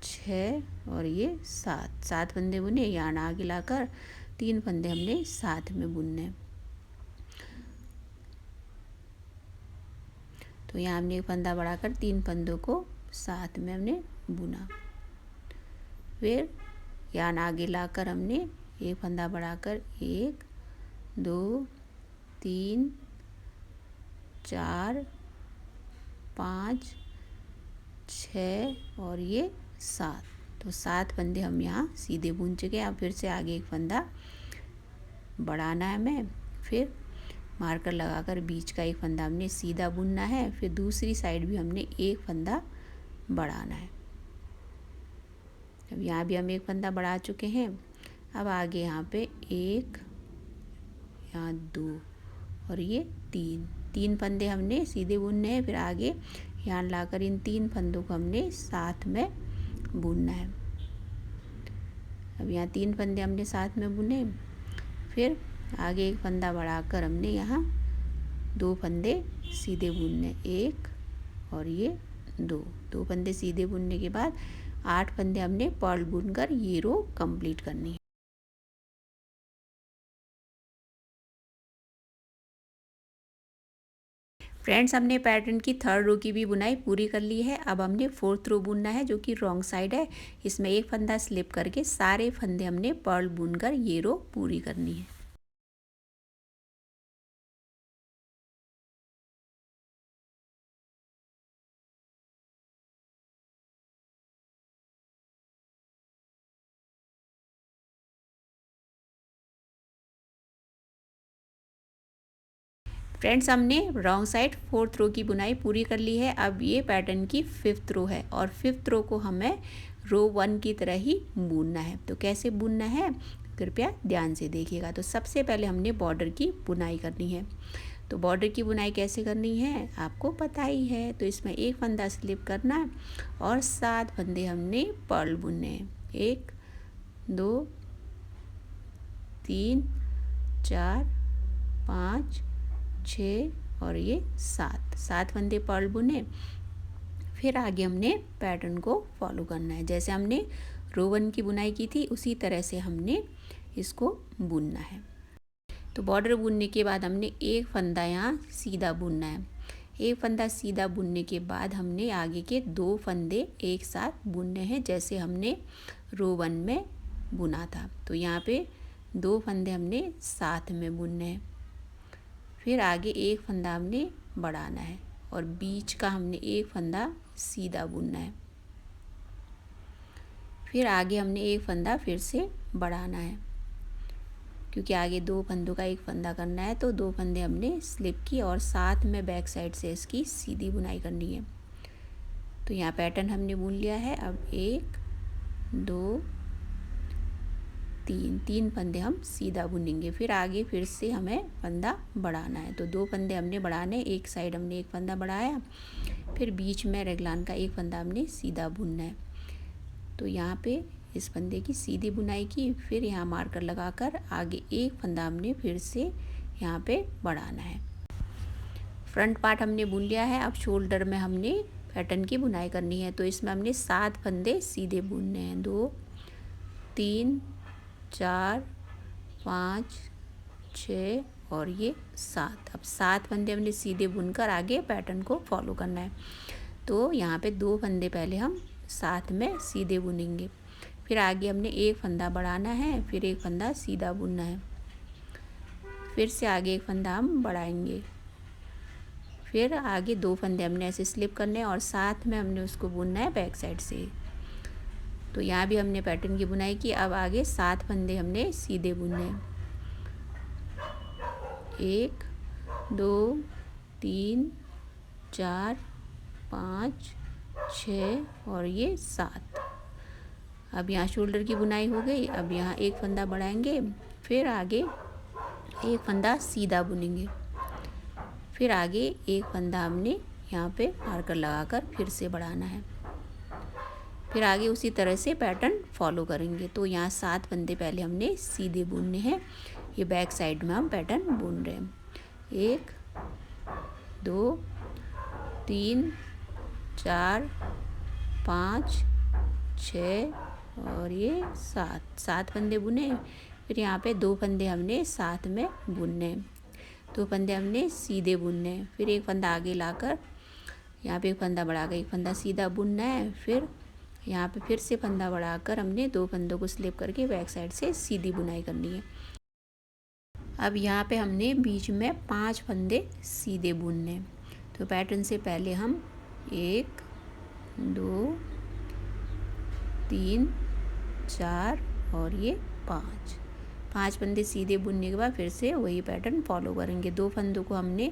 6 और ये 7 फंदे बुने। यार्न आगे लाकर 3 फंदे हमने साथ में बुनने। तो यहाँ हमने एक फंदा बढ़ाकर 3 फंदों को साथ में हमने बुना। फिर यार्न आगे लाकर हमने एक फंदा बढ़ाकर 1 2 3 4 5 6 और ये 7। तो 7 फंदे हम यहाँ सीधे बुन चुके हैं। अब फिर से आगे एक फंदा बढ़ाना है हमें। फिर मार्कर लगाकर बीच का एक फंदा हमने सीधा बुनना है। फिर दूसरी साइड भी हमने एक फंदा बढ़ाना है। अब यहाँ भी हम एक फंदा बढ़ा चुके हैं। अब आगे यहाँ पे 1 यहाँ 2 और ये 3 फंदे हमने सीधे बुनने हैं। फिर आगे यहाँ लाकर इन 3 फंदों को हमने साथ में बुनना है। अब यहाँ 3 फंदे हमने साथ में बुने। फिर आगे एक फंदा बढ़ाकर हमने यहाँ 2 फंदे सीधे बुनने, 1 और ये 2 फंदे सीधे बुनने के बाद 8 फंदे हमने पर्ल बुनकर ये रो कंप्लीट करनी है। फ्रेंड्स, हमने पैटर्न की 3rd रो की भी बुनाई पूरी कर ली है। अब हमने 4th रो बुनना है, जो कि रॉन्ग साइड है। इसमें एक फंदा स्लिप करके सारे फंदे हमने पर्ल बुनकर ये रो पूरी करनी है। फ्रेंड्स, हमने रॉन्ग साइड 4th रो की बुनाई पूरी कर ली है। अब ये पैटर्न की 5th रो है और 5th रो को हमें रो 1 की तरह ही बुनना है। तो कैसे बुनना है कृपया ध्यान से देखिएगा। तो सबसे पहले हमने बॉर्डर की बुनाई करनी है। तो बॉर्डर की बुनाई कैसे करनी है आपको पता ही है। तो इसमें एक फंदा स्लिप करना है और 7 फंदे हमने पर्ल बुनने हैं। 1 2 3 4 5 6 और ये 7 फंदे पर्ल बुने। फिर आगे हमने पैटर्न को फॉलो करना है। जैसे हमने रो 1 की बुनाई की थी उसी तरह से हमने इसको बुनना है। तो बॉर्डर बुनने के बाद हमने एक फंदा यहाँ सीधा बुनना है। एक फंदा सीधा बुनने के बाद हमने आगे के 2 फंदे एक साथ बुनने हैं, जैसे हमने रो 1 में बुना था। तो यहाँ पे 2 फंदे हमने साथ में बुनने हैं। फिर आगे एक फंदा हमने बढ़ाना है और बीच का हमने एक फंदा सीधा बुनना है। फिर आगे हमने एक फंदा फिर से बढ़ाना है, क्योंकि आगे 2 फंदों का एक फंदा करना है। तो 2 फंदे हमने स्लिप की और साथ में बैक साइड से इसकी सीधी बुनाई करनी है। तो यहाँ पैटर्न हमने बुन लिया है। अब 1 2 3 फंदे हम सीधा बुनेंगे। फिर आगे फिर से हमें फंदा बढ़ाना है। तो 2 फंदे हमने बढ़ाने, एक साइड हमने एक फंदा बढ़ाया, फिर बीच में रेगलान का एक फंदा हमने सीधा बुनना है। तो यहाँ पे इस फंदे की सीधी बुनाई की, फिर यहाँ मार्कर लगाकर आगे एक फंदा हमने फिर से यहाँ पे बढ़ाना है। फ्रंट पार्ट हमने बुन लिया है। अब शोल्डर में हमने पैटर्न की बुनाई करनी है। तो इसमें हमने 7 फंदे सीधे बुनने हैं। 2 3 4 5 6 और ये 7। अब 7 फंदे हमने सीधे बुनकर आगे पैटर्न को फॉलो करना है। तो यहाँ पे 2 फंदे पहले हम साथ में सीधे बुनेंगे। फिर आगे हमने एक फंदा बढ़ाना है, फिर एक फंदा सीधा बुनना है। फिर से आगे एक फंदा हम बढ़ाएंगे। फिर आगे 2 फंदे हमने ऐसे स्लिप करने हैं और साथ में हमने उसको बुनना है बैक साइड से। तो यहाँ भी हमने पैटर्न की बुनाई की। अब आगे 7 फंदे हमने सीधे बुनने हैं। 1 2 3 4 5 6 और ये 7। अब यहाँ शोल्डर की बुनाई हो गई। अब यहाँ एक फंदा बढ़ाएंगे, फिर आगे एक फंदा सीधा बुनेंगे। फिर आगे एक फंदा हमने यहाँ पे मार्कर लगाकर फिर से बढ़ाना है। फिर आगे उसी तरह से पैटर्न फॉलो करेंगे। तो यहाँ 7 फंदे पहले हमने सीधे बुनने हैं। ये बैक साइड में हम पैटर्न बुन रहे हैं। 1 2 3 4 5 6 और ये 7 फंदे बुने। फिर यहाँ पे 2 फंदे हमने साथ में बुनने, 2 फंदे हमने सीधे बुनने। फिर एक फंदा आगे लाकर यहाँ पे एक फंदा बढ़ाकर एक फंदा सीधा बुनना है। फिर यहाँ पे फिर से फंदा बढ़ाकर हमने 2 फंदों को स्लिप करके बैक साइड से सीधी बुनाई करनी है। अब यहाँ पे हमने बीच में 5 फंदे सीधे बुनने। तो पैटर्न से पहले हम 1 2 3 4 और ये 5 फंदे सीधे बुनने के बाद फिर से वही पैटर्न फॉलो करेंगे। 2 फंदों को हमने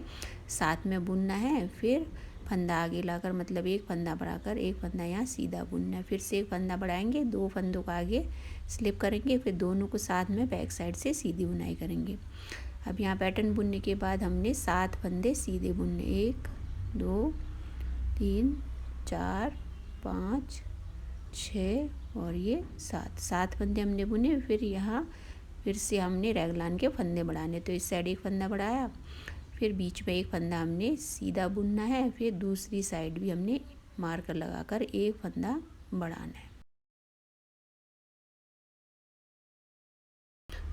साथ में बुनना है। फिर फंदा आगे लाकर, मतलब एक फंदा बढ़ाकर एक फंदा यहाँ सीधा बुनना है। फिर से एक फंदा बढ़ाएंगे, 2 फंदों को आगे स्लिप करेंगे, फिर दोनों को साथ में बैक साइड से सीधी बुनाई करेंगे। अब यहाँ पैटर्न बुनने के बाद हमने 7 फंदे सीधे बुनने। 1 2 3 4 5 6 और ये 7 फंदे हमने बुने। फिर यहाँ फिर से हमने रेगलान के फंदे बढ़ाने। तो इस साइड एक फंदा बढ़ाया, फिर बीच में एक फंदा हमने सीधा बुनना है। फिर दूसरी साइड भी हमने मार्कर लगाकर एक फंदा बढ़ाना है।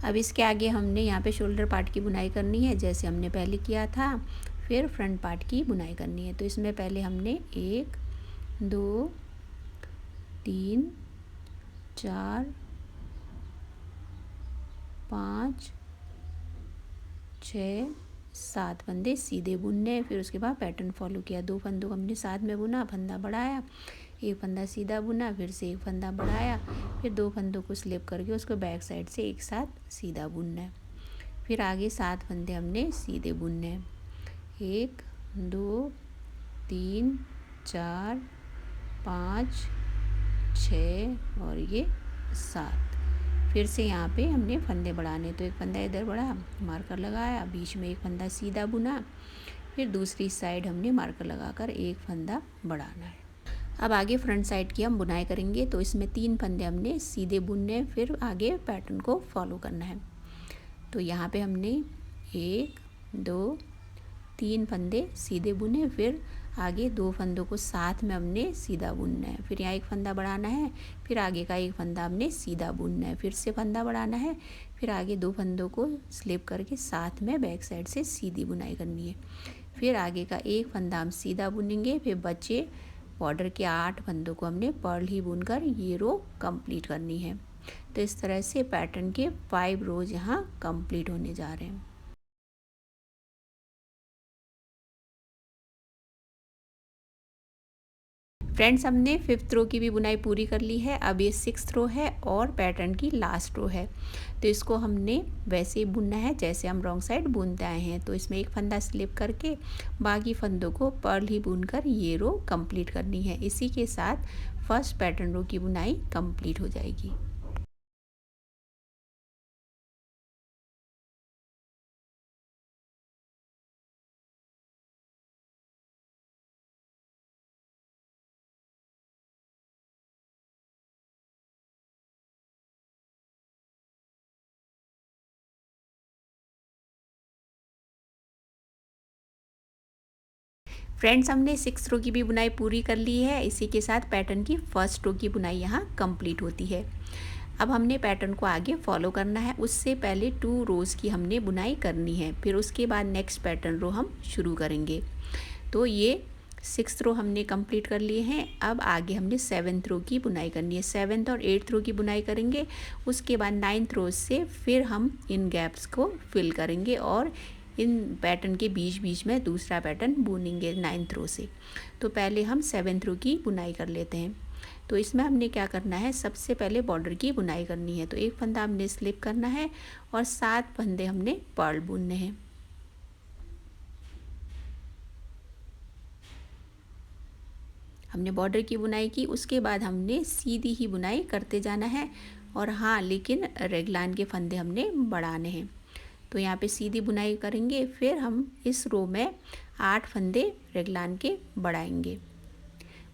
अब इसके आगे हमने यहाँ पे शोल्डर पार्ट की बुनाई करनी है, जैसे हमने पहले किया था। फिर फ्रंट पार्ट की बुनाई करनी है। तो इसमें पहले हमने 1 2 3 4 5 6 7 फंदे सीधे बुनने। फिर उसके बाद पैटर्न फॉलो किया। 2 फंदों को हमने साथ में बुना, फंदा बढ़ाया, एक फंदा सीधा बुना, फिर से एक फंदा बढ़ाया, फिर 2 फंदों को स्लिप करके उसको बैक साइड से एक साथ सीधा बुनना है। फिर आगे 7 फंदे हमने सीधे बुनने हैं। 1 2 3 4 5 6 और ये 7। फिर से यहाँ पे हमने फंदे बढ़ाने, तो एक फंदा इधर बढ़ा, मार्कर लगाया, बीच में एक फंदा सीधा बुना, फिर दूसरी साइड हमने मार्कर लगाकर एक फंदा बढ़ाना है। अब आगे फ्रंट साइड की हम बुनाई करेंगे, तो इसमें 3 फंदे हमने सीधे बुनने हैं, फिर आगे पैटर्न को फॉलो करना है। तो यहाँ पे हमने 1 2 3 फंदे सीधे बुने, फिर आगे 2 फंदों को साथ में हमने सीधा बुनना है, फिर यहाँ एक फंदा बढ़ाना है, फिर आगे का एक फंदा हमने सीधा बुनना है, फिर से फंदा बढ़ाना है, फिर आगे 2 फंदों को स्लिप करके साथ में बैक साइड से सीधी बुनाई करनी है, फिर आगे का एक फंदा हम सीधा बुनेंगे, फिर बचे बॉर्डर के 8 फंदों को हमने पर्ल ही बुनकर ये रो कंप्लीट करनी है। तो इस तरह से पैटर्न के 5 रोज यहाँ कंप्लीट होने जा रहे हैं। फ्रेंड्स, हमने 5th रो की भी बुनाई पूरी कर ली है। अब ये 6th रो है और पैटर्न की लास्ट रो है, तो इसको हमने वैसे ही बुनना है जैसे हम रॉन्ग साइड बुनते आए हैं। तो इसमें एक फंदा स्लिप करके बाकी फंदों को पर्ल ही बुनकर ये रो कंप्लीट करनी है। इसी के साथ फर्स्ट पैटर्न रो की बुनाई कंप्लीट हो जाएगी। फ्रेंड्स, हमने 6th रो की भी बुनाई पूरी कर ली है। इसी के साथ पैटर्न की फर्स्ट रो की बुनाई यहाँ कंप्लीट होती है। अब हमने पैटर्न को आगे फॉलो करना है। उससे पहले 2 रोज़ की हमने बुनाई करनी है, फिर उसके बाद नेक्स्ट पैटर्न रो हम शुरू करेंगे। तो ये 6th रो हमने कंप्लीट कर लिए हैं। अब आगे हमने 7th रो की बुनाई करनी है। 7th और 8th रो की बुनाई करेंगे। उसके बाद 9th रो से फिर हम इन गैप्स को फिल करेंगे और इन पैटर्न के बीच बीच में दूसरा पैटर्न बुनेंगे 9th रो से। तो पहले हम 7th रो की बुनाई कर लेते हैं। तो इसमें हमने क्या करना है, सबसे पहले बॉर्डर की बुनाई करनी है। तो एक फंदा हमने स्लिप करना है और 7 फंदे हमने पर्ल बुनने हैं। हमने बॉर्डर की बुनाई की, उसके बाद हमने सीधी ही बुनाई करते जाना है। और हाँ, लेकिन रेगलान के फंदे हमने बढ़ाने हैं। तो यहाँ पे सीधी बुनाई करेंगे, फिर हम इस रो में 8 फंदे रेगलान के बढ़ाएंगे।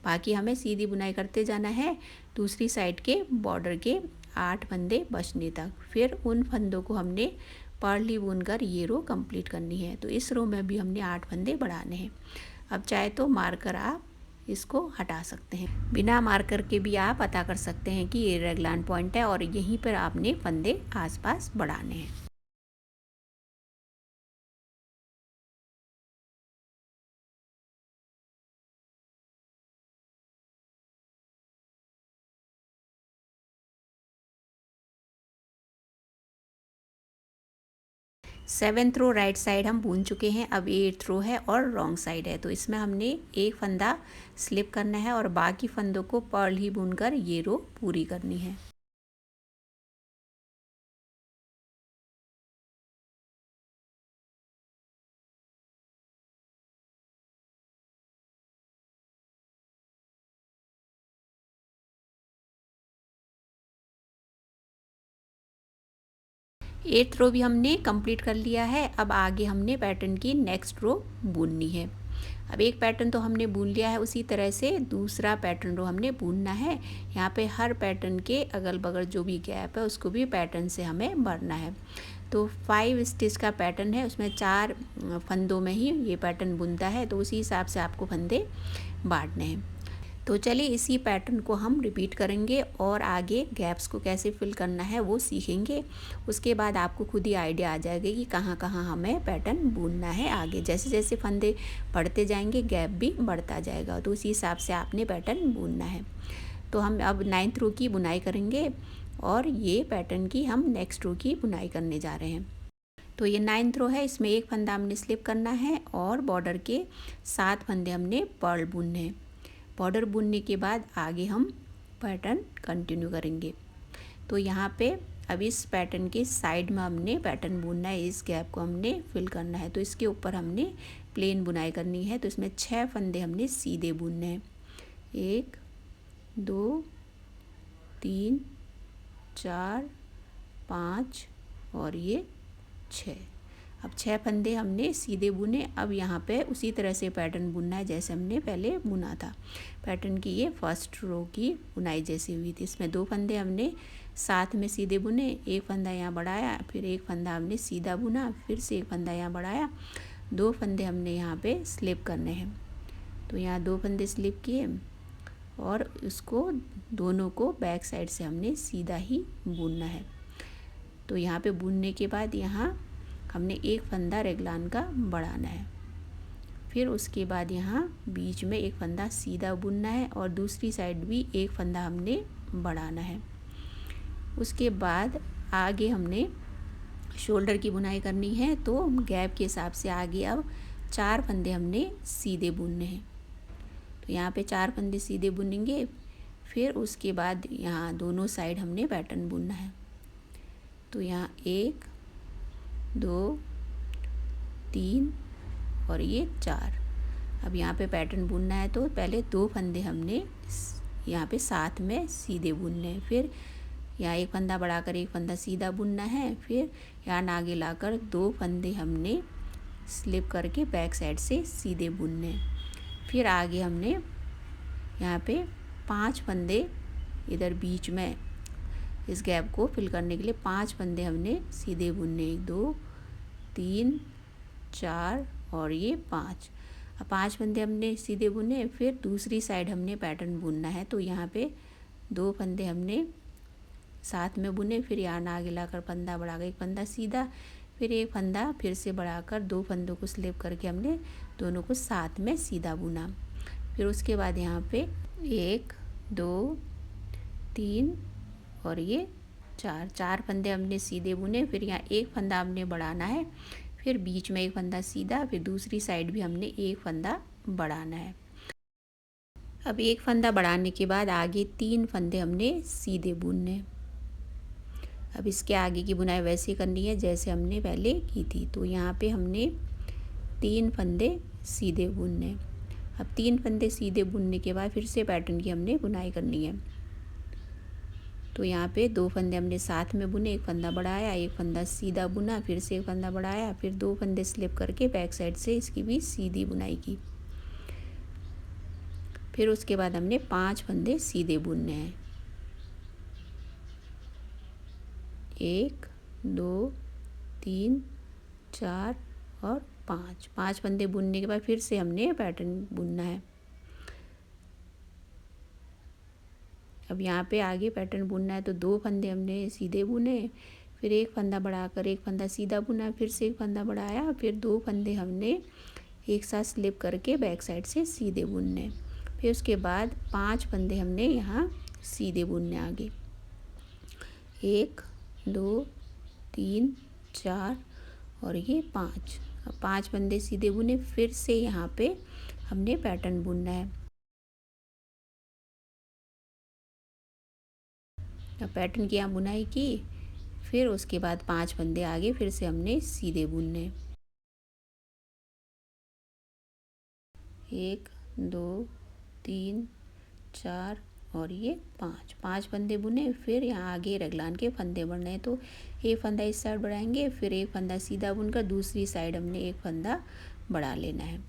बाकी हमें सीधी बुनाई करते जाना है दूसरी साइड के बॉर्डर के 8 फंदे बचने तक। फिर उन फंदों को हमने पर्ली बुनकर ये रो कंप्लीट करनी है। तो इस रो में भी हमने 8 फंदे बढ़ाने हैं। अब चाहे तो मार्कर आप इसको हटा सकते हैं, बिना मार्कर के भी आप पता कर सकते हैं कि ये रेगलान पॉइंट है और यहीं पर आपने फंदे आसपास बढ़ाने हैं। सेवेंथ रो राइट साइड हम बुन चुके हैं। अब 8th रो है और रॉन्ग साइड है, तो इसमें हमने एक फंदा स्लिप करना है और बाकी फंदों को पर्ल ही बुनकर ये रो पूरी करनी है। एट्थ रो भी हमने कंप्लीट कर लिया है। अब आगे हमने पैटर्न की नेक्स्ट रो बुननी है। अब एक पैटर्न तो हमने बुन लिया है, उसी तरह से दूसरा पैटर्न रो हमने बुनना है। यहाँ पे हर पैटर्न के अगल बगल जो भी गैप है उसको भी पैटर्न से हमें भरना है। तो 5 स्टिच का पैटर्न है, उसमें 4 फंदों में ही ये पैटर्न बुनता है, तो उसी हिसाब से आपको फंदे बांटने हैं। तो चलिए इसी पैटर्न को हम रिपीट करेंगे और आगे गैप्स को कैसे फिल करना है वो सीखेंगे। उसके बाद आपको खुद ही आइडिया आ जाएगा कि कहाँ कहाँ हमें पैटर्न बुनना है। आगे जैसे जैसे फंदे बढ़ते जाएंगे गैप भी बढ़ता जाएगा, तो उसी हिसाब से आपने पैटर्न बुनना है। तो हम अब 9th रो की बुनाई करेंगे और ये पैटर्न की हम नेक्स्ट रो की बुनाई करने जा रहे हैं। तो ये 9th रो है, इसमें एक फंदा हमने स्लिप करना है और बॉर्डर के 7 फंदे हमने पर्ल बुनने हैं। बॉर्डर बुनने के बाद आगे हम पैटर्न कंटिन्यू करेंगे। तो यहाँ पे अब इस पैटर्न के साइड में हमने पैटर्न बुनना है, इस गैप को हमने फिल करना है। तो इसके ऊपर हमने प्लेन बुनाई करनी है। तो इसमें 6 फंदे हमने सीधे बुनने हैं। 1 2 3 4 5 और ये 6। अब 6 फंदे हमने सीधे बुने। अब यहाँ पे उसी तरह से पैटर्न बुनना है जैसे हमने पहले बुना था। पैटर्न की ये फर्स्ट रो की बुनाई जैसी हुई थी। इसमें 2 फंदे हमने साथ में सीधे बुने, एक फंदा यहाँ बढ़ाया, फिर एक फंदा हमने सीधा बुना, फिर से एक फंदा यहाँ बढ़ाया, 2 फंदे हमने यहाँ पे स्लिप करने हैं। तो यहाँ 2 फंदे स्लिप किए और इसको दोनों को बैक साइड से हमने सीधा ही बुनना है। तो यहाँ पे बुनने के बाद यहाँ हमने एक फंदा रेगलान का बढ़ाना है। फिर उसके बाद यहाँ बीच में एक फंदा सीधा बुनना है और दूसरी साइड भी एक फंदा हमने बढ़ाना है। उसके बाद आगे हमने शोल्डर की बुनाई करनी है। तो गैप के हिसाब से आगे अब 4 फंदे हमने सीधे बुनने हैं। तो यहाँ पे 4 फंदे सीधे बुनेंगे। फिर उसके बाद यहाँ दोनों साइड हमने पैटर्न बुनना है। तो यहाँ 1 2 3 और ये 4। अब यहाँ पे पैटर्न बुनना है तो पहले 2 फंदे हमने यहाँ पे साथ में सीधे बुनने हैं। फिर यहाँ एक फंदा बढ़ाकर एक फंदा सीधा बुनना है। फिर यहाँ आगे लाकर 2 फंदे हमने स्लिप करके बैक साइड से सीधे बुनने हैं। फिर आगे हमने यहाँ पे 5 फंदे इधर बीच में इस गैप को फिल करने के लिए 5 फंदे हमने सीधे बुनने। 1 2 3 4 और ये 5। अब 5 फंदे हमने सीधे बुने। फिर दूसरी साइड हमने पैटर्न बुनना है। तो यहाँ पे 2 फंदे हमने साथ में बुने। फिर यहाँ आगे लाकर फंदा बढ़ाकर एक फंदा सीधा, फिर एक फंदा फिर से बढ़ाकर 2 फंदों को स्लिप करके हमने दोनों को साथ में सीधा बुना। फिर उसके बाद यहाँ पे 1 2 3 और ये 4 फंदे हमने सीधे बुने। फिर यहाँ एक फंदा हमने बढ़ाना है, फिर बीच में एक फंदा सीधा, फिर दूसरी साइड भी हमने एक फंदा बढ़ाना है। अब एक फंदा बढ़ाने के बाद आगे 3 फंदे हमने सीधे बुनने। अब इसके आगे की बुनाई वैसे करनी है जैसे हमने पहले की थी। तो यहाँ पे हमने 3 फंदे सीधे बुनने। अब 3 फंदे सीधे बुनने के बाद फिर से पैटर्न की हमने बुनाई करनी है। तो यहाँ पे 2 फंदे हमने साथ में बुने, एक फंदा बढ़ाया, एक फंदा सीधा बुना, फिर से एक फंदा बढ़ाया, फिर 2 फंदे स्लिप करके बैक साइड से इसकी भी सीधी बुनाई की। फिर उसके बाद हमने 5 फंदे सीधे बुनने हैं। 1 2 3 4 और 5 फंदे बुनने के बाद फिर से हमने पैटर्न बुनना है। अब यहाँ पे आगे पैटर्न बुनना है। तो 2 फंदे हमने सीधे बुने, फिर एक फंदा बढ़ाकर एक फंदा सीधा बुना, फिर से एक फंदा बढ़ाया, फिर 2 फंदे हमने एक साथ स्लिप करके बैक साइड से सीधे बुनने। फिर उसके बाद 5 फंदे हमने यहाँ सीधे बुनने आगे। 1 2 3 4 और ये 5। अब 5 फंदे सीधे बुने। फिर से यहाँ पे हमने पैटर्न बुनना है। अब पैटर्न की यहाँ बुनाई की, फिर उसके बाद 5 फंदे आगे फिर से हमने सीधे बुनने। 1 2 3 4 और ये 5 फंदे बुने। फिर यहाँ आगे रेगलान के फंदे बढ़ने हैं। तो एक फंदा इस साइड बढ़ाएंगे, फिर एक फंदा सीधा बुनकर दूसरी साइड हमने एक फंदा बढ़ा लेना है।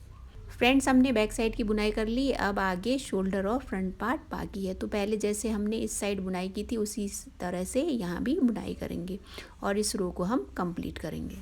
फ्रेंड्स, हमने बैक साइड की बुनाई कर ली। अब आगे शोल्डर और फ्रंट पार्ट बाकी है। तो पहले जैसे हमने इस साइड बुनाई की थी उसी तरह से यहाँ भी बुनाई करेंगे और इस रो को हम कंप्लीट करेंगे।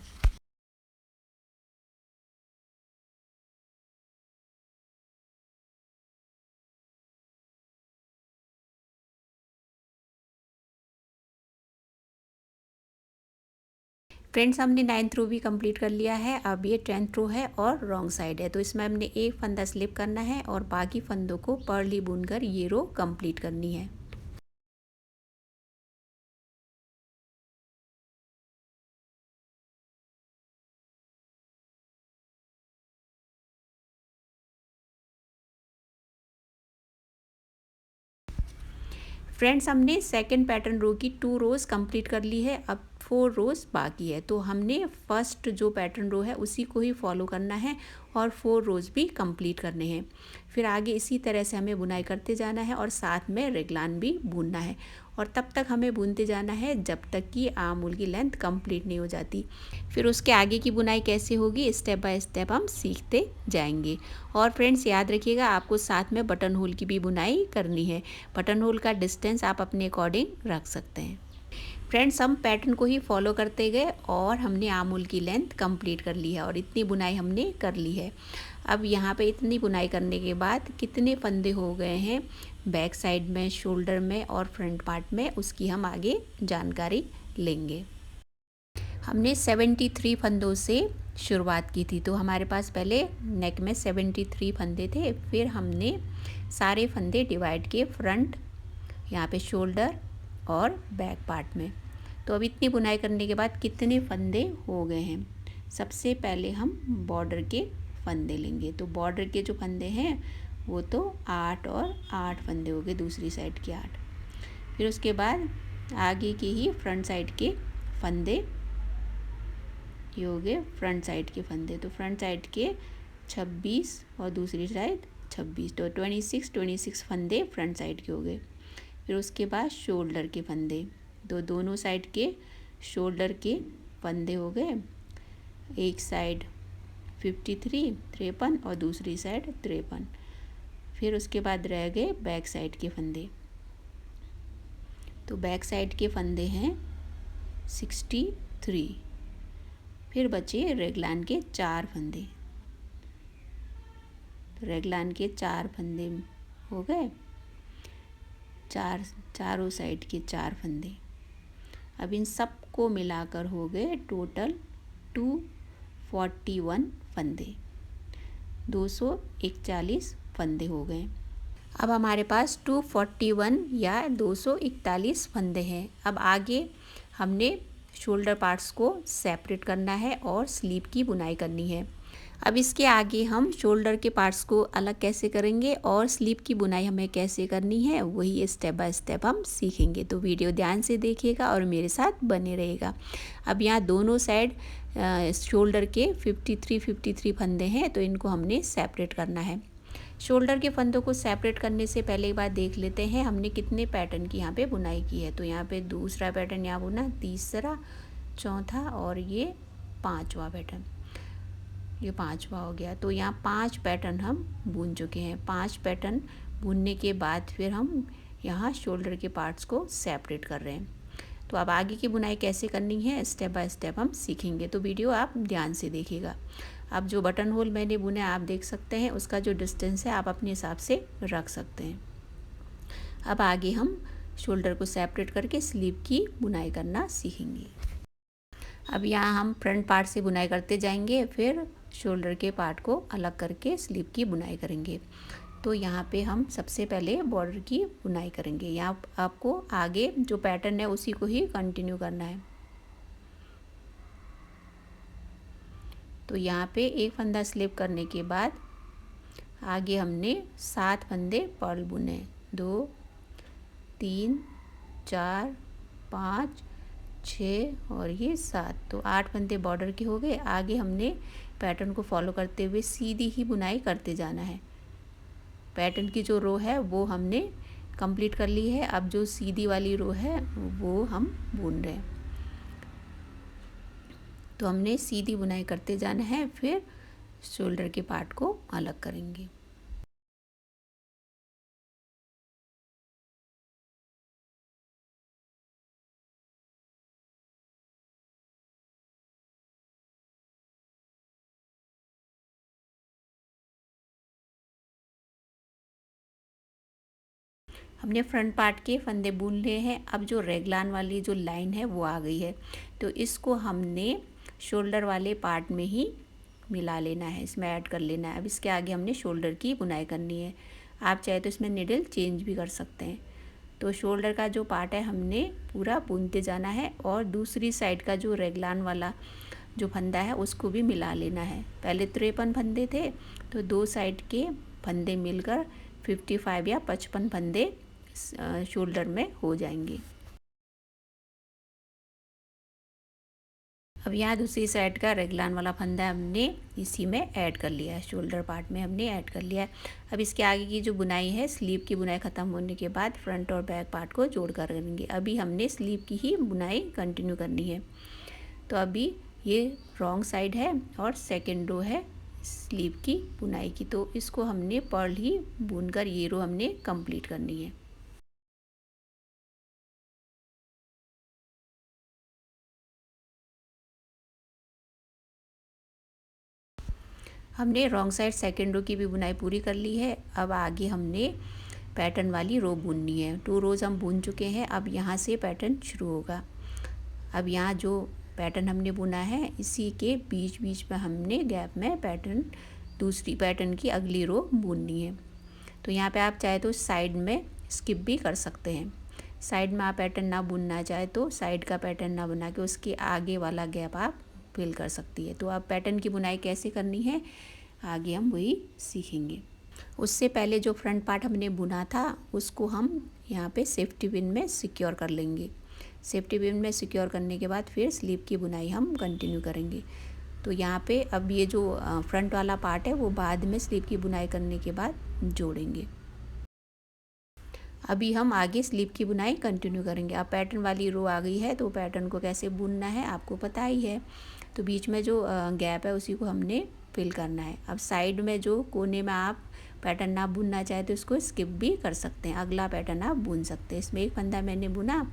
फ्रेंड्स, हमने 9th रो भी कंप्लीट कर लिया है। अब ये 10th रो है और रॉन्ग साइड है। तो इसमें हमने एक फंदा स्लिप करना है और बाकी फंदों को पर्ली बुनकर ये रो कंप्लीट करनी है। फ्रेंड्स, हमने सेकंड पैटर्न रो की 2 रोज़ कंप्लीट कर ली है। अब 4 रोज़ बाकी है। तो हमने फर्स्ट जो पैटर्न रो है उसी को ही फॉलो करना है और 4 रोज़ भी कंप्लीट करने हैं। फिर आगे इसी तरह से हमें बुनाई करते जाना है और साथ में रेगलान भी बुनना है और तब तक हमें बुनते जाना है जब तक कि आर्म होल की लेंथ कंप्लीट नहीं हो जाती। फिर उसके आगे की बुनाई कैसे होगी स्टेप बाय स्टेप हम सीखते जाएंगे। और फ्रेंड्स याद रखिएगा आपको साथ में बटन होल की भी बुनाई करनी है। बटन होल का डिस्टेंस आप अपने अकॉर्डिंग रख सकते हैं। फ्रेंड्स हम पैटर्न को ही फॉलो करते गए और हमने आर्म होल की लेंथ कंप्लीट कर ली है और इतनी बुनाई हमने कर ली है। अब यहाँ पे इतनी बुनाई करने के बाद कितने फंदे हो गए हैं बैक साइड में, शोल्डर में और फ्रंट पार्ट में, उसकी हम आगे जानकारी लेंगे। हमने 73 फंदों से शुरुआत की थी, तो हमारे पास पहले नेक में 73 फंदे थे। फिर हमने सारे फंदे डिवाइड किए फ्रंट, यहाँ पे शोल्डर और बैक पार्ट में। तो अब इतनी बुनाई करने के बाद कितने फंदे हो गए हैं, सबसे पहले हम बॉर्डर के फंदे लेंगे। तो बॉर्डर के जो फंदे हैं वो तो 8 और 8 फंदे हो गए, दूसरी साइड के 8। फिर उसके बाद आगे के ही फ्रंट साइड के फंदे, ये हो गए फ्रंट साइड के फंदे। तो फ्रंट साइड के 26 और दूसरी साइड 26, तो 26 फंदे फ्रंट साइड के हो गए। फिर उसके बाद शोल्डर के फंदे, तो दोनों साइड के शोल्डर के फंदे हो गए, एक साइड 53 और दूसरी साइड 53। फिर उसके बाद रह गए बैक साइड के फंदे, तो बैक साइड के फंदे हैं 63। फिर बचे रेगलान के 4 फंदे, तो रेगलान के 4 फंदे हो गए, चारों साइड के 4 फंदे। अब इन सब को मिलाकर हो गए टोटल 241 फंदे, 241 फंदे हो गए। अब हमारे पास 241 या 241 फंदे हैं। अब आगे हमने शोल्डर पार्ट्स को सेपरेट करना है और स्लीव की बुनाई करनी है। अब इसके आगे हम शोल्डर के पार्ट्स को अलग कैसे करेंगे और स्लीव की बुनाई हमें कैसे करनी है, वही स्टेप बाय स्टेप हम सीखेंगे। तो वीडियो ध्यान से देखिएगा और मेरे साथ बने रहेगा। अब यहाँ दोनों साइड शोल्डर के 53 फंदे हैं, तो इनको हमने सेपरेट करना है। शोल्डर के फंदों को सेपरेट करने से पहले एक बार देख लेते हैं हमने कितने पैटर्न की यहाँ पे बुनाई की है। तो यहाँ पे दूसरा पैटर्न यहाँ बुना, तीसरा, चौथा और ये 5वां पैटर्न, ये 5वां हो गया। तो यहाँ 5 पैटर्न हम बुन चुके हैं। 5 पैटर्न बुनने के बाद फिर हम यहाँ शोल्डर के पार्ट्स को सेपरेट कर रहे हैं। तो अब आगे की बुनाई कैसे करनी है स्टेप बाय स्टेप हम सीखेंगे, तो वीडियो आप ध्यान से देखिएगा। अब जो बटन होल मैंने बुने आप देख सकते हैं, उसका जो डिस्टेंस है आप अपने हिसाब से रख सकते हैं। अब आगे हम शोल्डर को सेपरेट करके स्लीव की बुनाई करना सीखेंगे। अब यहाँ हम फ्रंट पार्ट से बुनाई करते जाएंगे, फिर शोल्डर के पार्ट को अलग करके स्लीव की बुनाई करेंगे। तो यहाँ पे हम सबसे पहले बॉर्डर की बुनाई करेंगे। यहाँ आपको आगे जो पैटर्न है उसी को ही कंटिन्यू करना है। तो यहाँ पे एक फंदा स्लिप करने के बाद आगे हमने 7 फंदे पर्ल बुने, 2 3 4 5 6 और ये 7, तो 8 फंदे बॉर्डर के हो गए। आगे हमने पैटर्न को फॉलो करते हुए सीधी ही बुनाई करते जाना है। पैटर्न की जो रो है वो हमने कंप्लीट कर ली है। अब जो सीधी वाली रो है वो हम बुन रहे हैं, तो हमने सीधी बुनाई करते जाना है, फिर शोल्डर के पार्ट को अलग करेंगे। हमने फ्रंट पार्ट के फंदे बुन लिए हैं। अब जो रेगलान वाली जो लाइन है वो आ गई है, तो इसको हमने शोल्डर वाले पार्ट में ही मिला लेना है, इसमें ऐड कर लेना है। अब इसके आगे हमने शोल्डर की बुनाई करनी है। आप चाहे तो इसमें निडल चेंज भी कर सकते हैं। तो शोल्डर का जो पार्ट है हमने पूरा बुनते जाना है और दूसरी साइड का जो रेगलान वाला जो फंदा है उसको भी मिला लेना है। पहले 53 फंदे थे, तो 2 साइड के फंदे मिलकर 55 या 55 फंदे शोल्डर में हो जाएंगे। अब यहाँ दूसरी साइड का रेगलान वाला फंदा हमने इसी में ऐड कर लिया है, शोल्डर पार्ट में हमने ऐड कर लिया है। अब इसके आगे की जो बुनाई है, स्लीव की बुनाई ख़त्म होने के बाद फ्रंट और बैक पार्ट को जोड़ कर करेंगे। अभी हमने स्लीव की ही बुनाई कंटिन्यू करनी है। तो अभी ये रॉन्ग साइड है और सेकेंड रो है स्लीव की बुनाई की, तो इसको हमने पर्ल ही बुनकर ये रो हमने कंप्लीट करनी है। हमने रॉन्ग साइड सेकेंड रो की भी बुनाई पूरी कर ली है। अब आगे हमने पैटर्न वाली रो बुननी है। 2 रोज़ हम बुन चुके हैं, अब यहाँ से पैटर्न शुरू होगा। अब यहाँ जो पैटर्न हमने बुना है, इसी के बीच बीच में हमने गैप में पैटर्न दूसरी पैटर्न की अगली रो बुननी है। तो यहाँ पे आप चाहे तो साइड में स्किप भी कर सकते हैं। साइड में आप पैटर्न ना बुनना चाहे तो साइड का पैटर्न ना बना के उसके आगे वाला गैप आप फिल कर सकती है। तो अब पैटर्न की बुनाई कैसे करनी है आगे हम वही सीखेंगे। उससे पहले जो फ्रंट पार्ट हमने बुना था उसको हम यहाँ पे सेफ्टी पिन में सिक्योर कर लेंगे। सेफ्टी पिन में सिक्योर करने के बाद फिर स्लीव की बुनाई हम कंटिन्यू करेंगे। तो यहाँ पे अब ये जो फ्रंट वाला पार्ट है वो बाद में स्लीव की बुनाई करने के बाद जोड़ेंगे। अभी हम आगे स्लीव की बुनाई कंटिन्यू करेंगे। अब पैटर्न वाली रो आ गई है, तो पैटर्न को कैसे बुनना है आपको पता ही है। तो बीच में जो गैप है उसी को हमने फिल करना है। अब साइड में जो कोने में आप पैटर्न ना बुनना चाहे तो इसको स्किप भी कर सकते हैं, अगला पैटर्न आप बुन सकते हैं। इसमें एक फंदा मैंने बुना,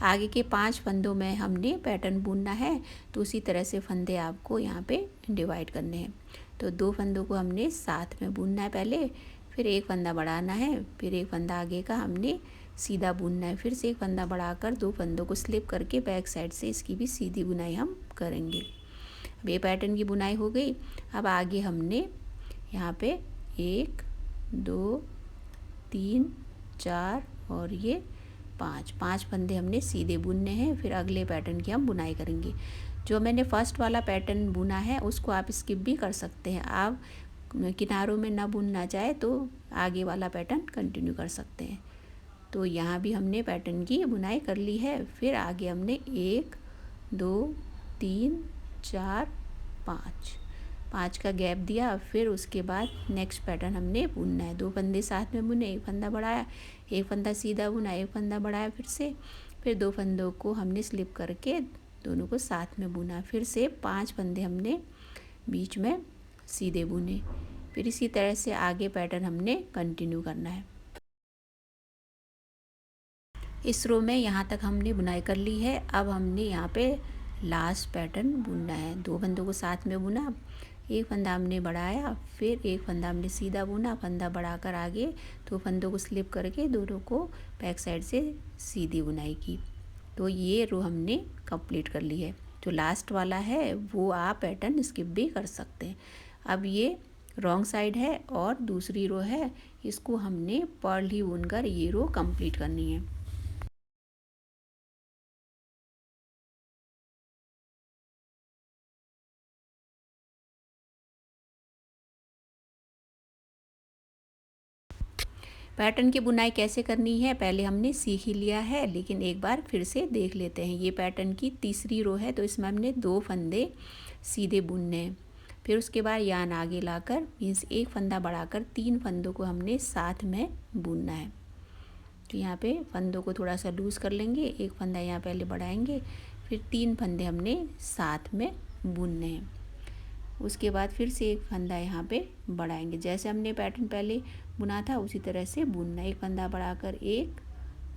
आगे के 5 फंदों में हमने पैटर्न बुनना है, तो उसी तरह से फंदे आपको यहाँ पे डिवाइड करने हैं। तो 2 फंदों को हमने साथ में बुनना है पहले, फिर एक फंदा बढ़ाना है, फिर एक फंदा आगे का हमने सीधा बुनना है, फिर से एक फंदा बढ़ाकर 2 फंदों को स्लिप करके बैक साइड से इसकी भी सीधी बुनाई हम करेंगे। अब ये पैटर्न की बुनाई हो गई। अब आगे हमने यहाँ पे 1 2 3 4 और ये 5 फंदे हमने सीधे बुनने हैं। फिर अगले पैटर्न की हम बुनाई करेंगे। जो मैंने फर्स्ट वाला पैटर्न बुना है उसको आप स्किप भी कर सकते हैं। आप किनारों में ना बुनना चाहे तो आगे वाला पैटर्न कंटिन्यू कर सकते हैं। तो यहाँ भी हमने पैटर्न की बुनाई कर ली है। फिर आगे हमने 1 2 3 4 5 का गैप दिया। फिर उसके बाद नेक्स्ट पैटर्न हमने बुनना है। 2 फंदे साथ में बुने, एक फंदा बढ़ाया, एक फंदा सीधा बुना, एक फंदा बढ़ाया, फिर 2 फंदों को हमने स्लिप करके दोनों को साथ में बुना। फिर से 5 फंदे हमने बीच में सीधे बुने। फिर इसी तरह से आगे पैटर्न हमने कंटिन्यू करना है। इस रो में यहाँ तक हमने बुनाई कर ली है। अब हमने यहाँ पे लास्ट पैटर्न बुनना है। 2 फंदों को साथ में बुना, एक फंदा हमने बढ़ाया, फिर एक फंदा हमने सीधा बुना, फंदा बढ़ाकर आगे 2 फंदों को स्लिप करके दोनों को बैक साइड से सीधी बुनाई की। तो ये रो हमने कंप्लीट कर ली है। जो लास्ट वाला है वो आप पैटर्न स्किप भी कर सकते हैं। अब ये रॉन्ग साइड है और दूसरी रो है, इसको हमने पर्ल ही बुनकर ये रो कंप्लीट करनी है। पैटर्न की बुनाई कैसे करनी है पहले हमने सीख ही लिया है, लेकिन एक बार फिर से देख लेते हैं। ये पैटर्न की तीसरी रो है, तो इसमें हमने 2 फंदे सीधे बुनने हैं। फिर उसके बाद यान आगे लाकर मीन्स एक फंदा बढ़ाकर 3 फंदों को हमने साथ में बुनना है। तो यहाँ पे फंदों को थोड़ा सा लूज़ कर लेंगे, एक फंदा यहाँ पहले बढ़ाएंगे, फिर 3 फंदे हमने साथ में बुनने हैं। उसके बाद फिर से एक फंदा यहाँ पे बढ़ाएंगे। जैसे हमने पैटर्न पहले बुना था उसी तरह से बुनना। एक फंदा बढ़ाकर 1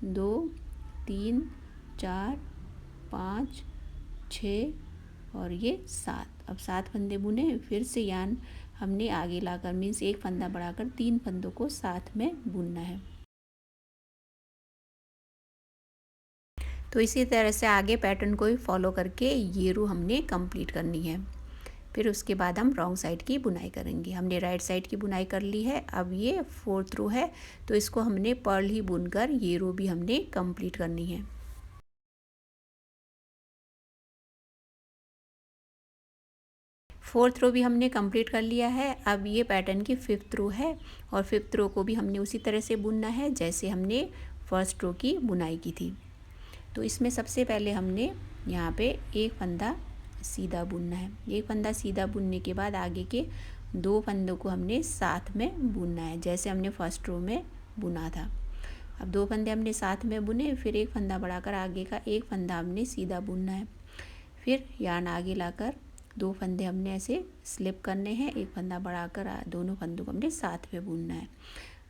2 3 4 5 6 और ये 7। अब 7 फंदे बुने, फिर से यान हमने आगे लाकर मीन्स एक फंदा बढ़ाकर 3 फंदों को साथ में बुनना है। तो इसी तरह से आगे पैटर्न को ही फॉलो करके ये रो हमने कंप्लीट करनी है। फिर उसके बाद हम रॉन्ग साइड की बुनाई करेंगे। हमने राइट साइड की बुनाई कर ली है। अब ये 4th रो है, तो इसको हमने पर्ल ही बुनकर ये रो भी हमने कंप्लीट करनी है। 4th रो भी हमने कंप्लीट कर लिया है। अब ये पैटर्न की 5th रो है और 5th रो को भी हमने उसी तरह से बुनना है जैसे हमने फर्स्ट रो की बुनाई की थी। तो इसमें सबसे पहले हमने यहाँ पे एक फंदा सीधा बुनना है। एक फंदा सीधा बुनने के बाद आगे के 2 फंदों को हमने साथ में बुनना है, जैसे हमने फर्स्ट रो में बुना था। अब 2 फंदे हमने साथ में बुने, फिर एक फंदा बढ़ाकर आगे का एक फंदा हमने सीधा बुनना है। फिर यार्न आगे लाकर 2 फंदे हमने ऐसे स्लिप करने हैं, एक फंदा बढ़ाकर दोनों फंदों को हमने साथ में बुनना है।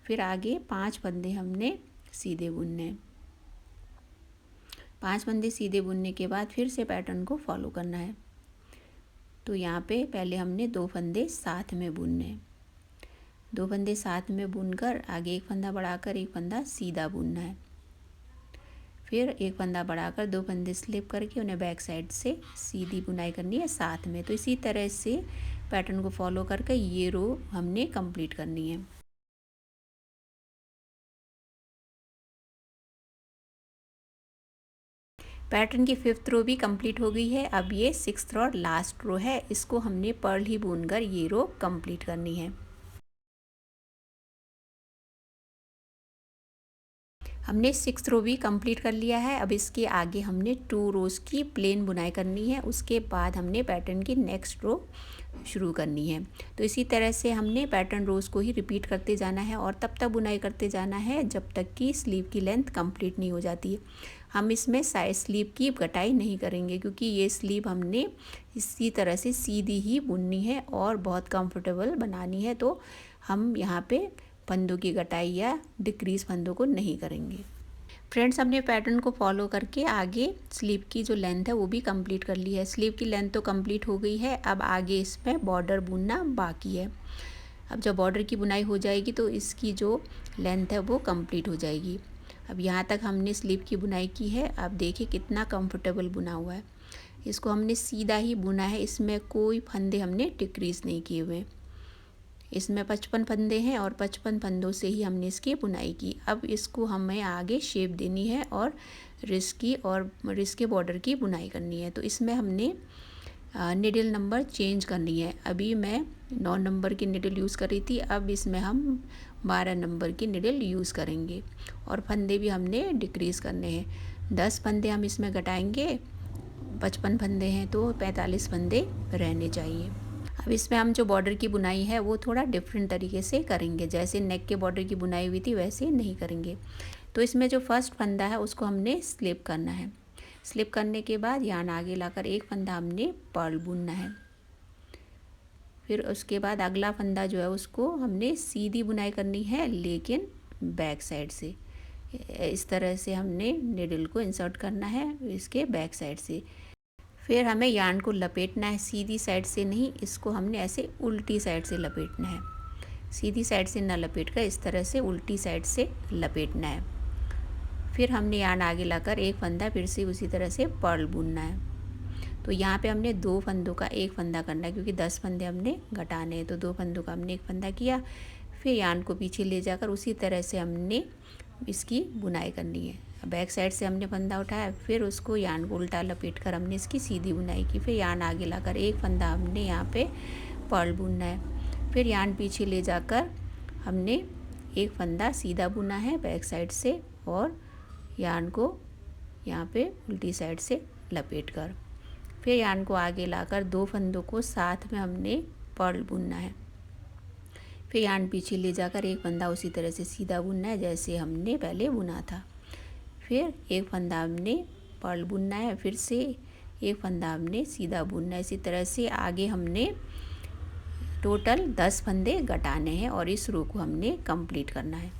फिर आगे 5 फंदे हमने सीधे बुनने हैं। 5 फंदे सीधे बुनने के बाद फिर से पैटर्न को फॉलो करना है। तो यहाँ पे पहले हमने 2 फंदे साथ में बुनने हैं। 2 फंदे साथ में बुनकर आगे एक फंदा बढ़ाकर एक फंदा सीधा बुनना है। फिर एक फंदा बढ़ाकर 2 फंदे स्लिप करके उन्हें बैक साइड से सीधी बुनाई करनी है साथ में। तो इसी तरह से पैटर्न को फॉलो करके ये रो हमने कंप्लीट करनी है। पैटर्न की 5th रो भी कंप्लीट हो गई है। अब ये 6th और लास्ट रो है, इसको हमने पर्ल ही बुनकर ये रो कंप्लीट करनी है। हमने 6th रो भी कंप्लीट कर लिया है। अब इसके आगे हमने 2 रोज़ की प्लेन बुनाई करनी है, उसके बाद हमने पैटर्न की नेक्स्ट रो शुरू करनी है। तो इसी तरह से हमने पैटर्न रोज़ को ही रिपीट करते जाना है और तब तक बुनाई करते जाना है जब तक कि स्लीव की लेंथ कंप्लीट नहीं हो जाती है। हम इसमें साइड स्लीव की कटाई नहीं करेंगे, क्योंकि ये स्लीव हमने इसी तरह से सीधी ही बुननी है और बहुत कंफर्टेबल बनानी है। तो हम यहाँ पे फंदों की कटाई या डिक्रीज़ फंदों को नहीं करेंगे। फ्रेंड्स, हमने पैटर्न को फॉलो करके आगे स्लीव की जो लेंथ है वो भी कंप्लीट कर ली है। स्लीव की लेंथ तो कंप्लीट हो गई है। अब आगे इसमें बॉर्डर बुनना बाकी है। अब जब बॉर्डर की बुनाई हो जाएगी तो इसकी जो लेंथ है वो कंप्लीट हो जाएगी। अब यहाँ तक हमने स्लीव की बुनाई की है। अब देखिए कितना कंफर्टेबल बुना हुआ है। इसको हमने सीधा ही बुना है, इसमें कोई फंदे हमने डिक्रीज़ नहीं किए हुए। इसमें 55 फंदे हैं और 55 फंदों से ही हमने इसकी बुनाई की। अब इसको हमें आगे शेप देनी है और रिस्क के बॉर्डर की बुनाई करनी है। तो इसमें हमने निडल नंबर चेंज करनी है। अभी मैं 9 नंबर की निडल यूज़ कर रही थी, अब इसमें हम 12 नंबर की निडल यूज़ करेंगे और फंदे भी हमने डिक्रीज़ करने हैं। 10 फंदे हम इसमें घटाएंगे, 55 फंदे हैं तो 45 फंदे रहने चाहिए। अब इसमें हम जो बॉर्डर की बुनाई है वो थोड़ा डिफरेंट तरीके से करेंगे, जैसे नेक के बॉर्डर की बुनाई हुई थी वैसे नहीं करेंगे। तो इसमें जो फर्स्ट फंदा है उसको हमने स्लिप करना है। स्लिप करने के बाद यार्न आगे लाकर एक फंदा हमने पर्ल बुनना है। फिर उसके बाद अगला फंदा जो है उसको हमने सीधी बुनाई करनी है, लेकिन बैक साइड से। इस तरह से हमने निडल को इंसर्ट करना है इसके बैक साइड से। फिर हमें यार्न को लपेटना है, सीधी साइड से नहीं, इसको हमने ऐसे उल्टी साइड से लपेटना है। सीधी साइड से ना लपेट कर इस तरह से उल्टी साइड से लपेटना है। फिर हमने यार्न आगे लाकर एक फंदा फिर से उसी तरह से पर्ल बुनना है। तो यहाँ पे हमने 2 फंदों का एक फंदा करना है, क्योंकि 10 फंदे हमने घटाने हैं। तो 2 फंदों का हमने एक फंदा किया, फिर यार्न को पीछे ले जाकर उसी तरह से हमने इसकी बुनाई करनी है। बैक साइड से हमने फंदा उठाया, फिर उसको यार्न को उल्टा लपेट कर हमने इसकी सीधी बुनाई की। फिर यार्न आगे लाकर एक फंदा हमने यहाँ पे पर्ल बुनना है। फिर यार्न पीछे ले जाकर हमने एक फंदा सीधा बुना है बैक साइड से और यार्न को यहाँ पे उल्टी साइड से लपेट कर। फिर यार्न को आगे लाकर 2 फंदों को साथ में हमने पर्ल बुनना है। फिर यार्न पीछे ले जाकर एक फंदा उसी तरह से सीधा बुनना है जैसे हमने पहले बुना था। फिर एक फंदा हमने पर्ल बुनना है, फिर से एक फंदा हमने सीधा बुनना है। इसी तरह से आगे हमने टोटल 10 फंदे घटाने हैं और इस रो को हमने कंप्लीट करना है।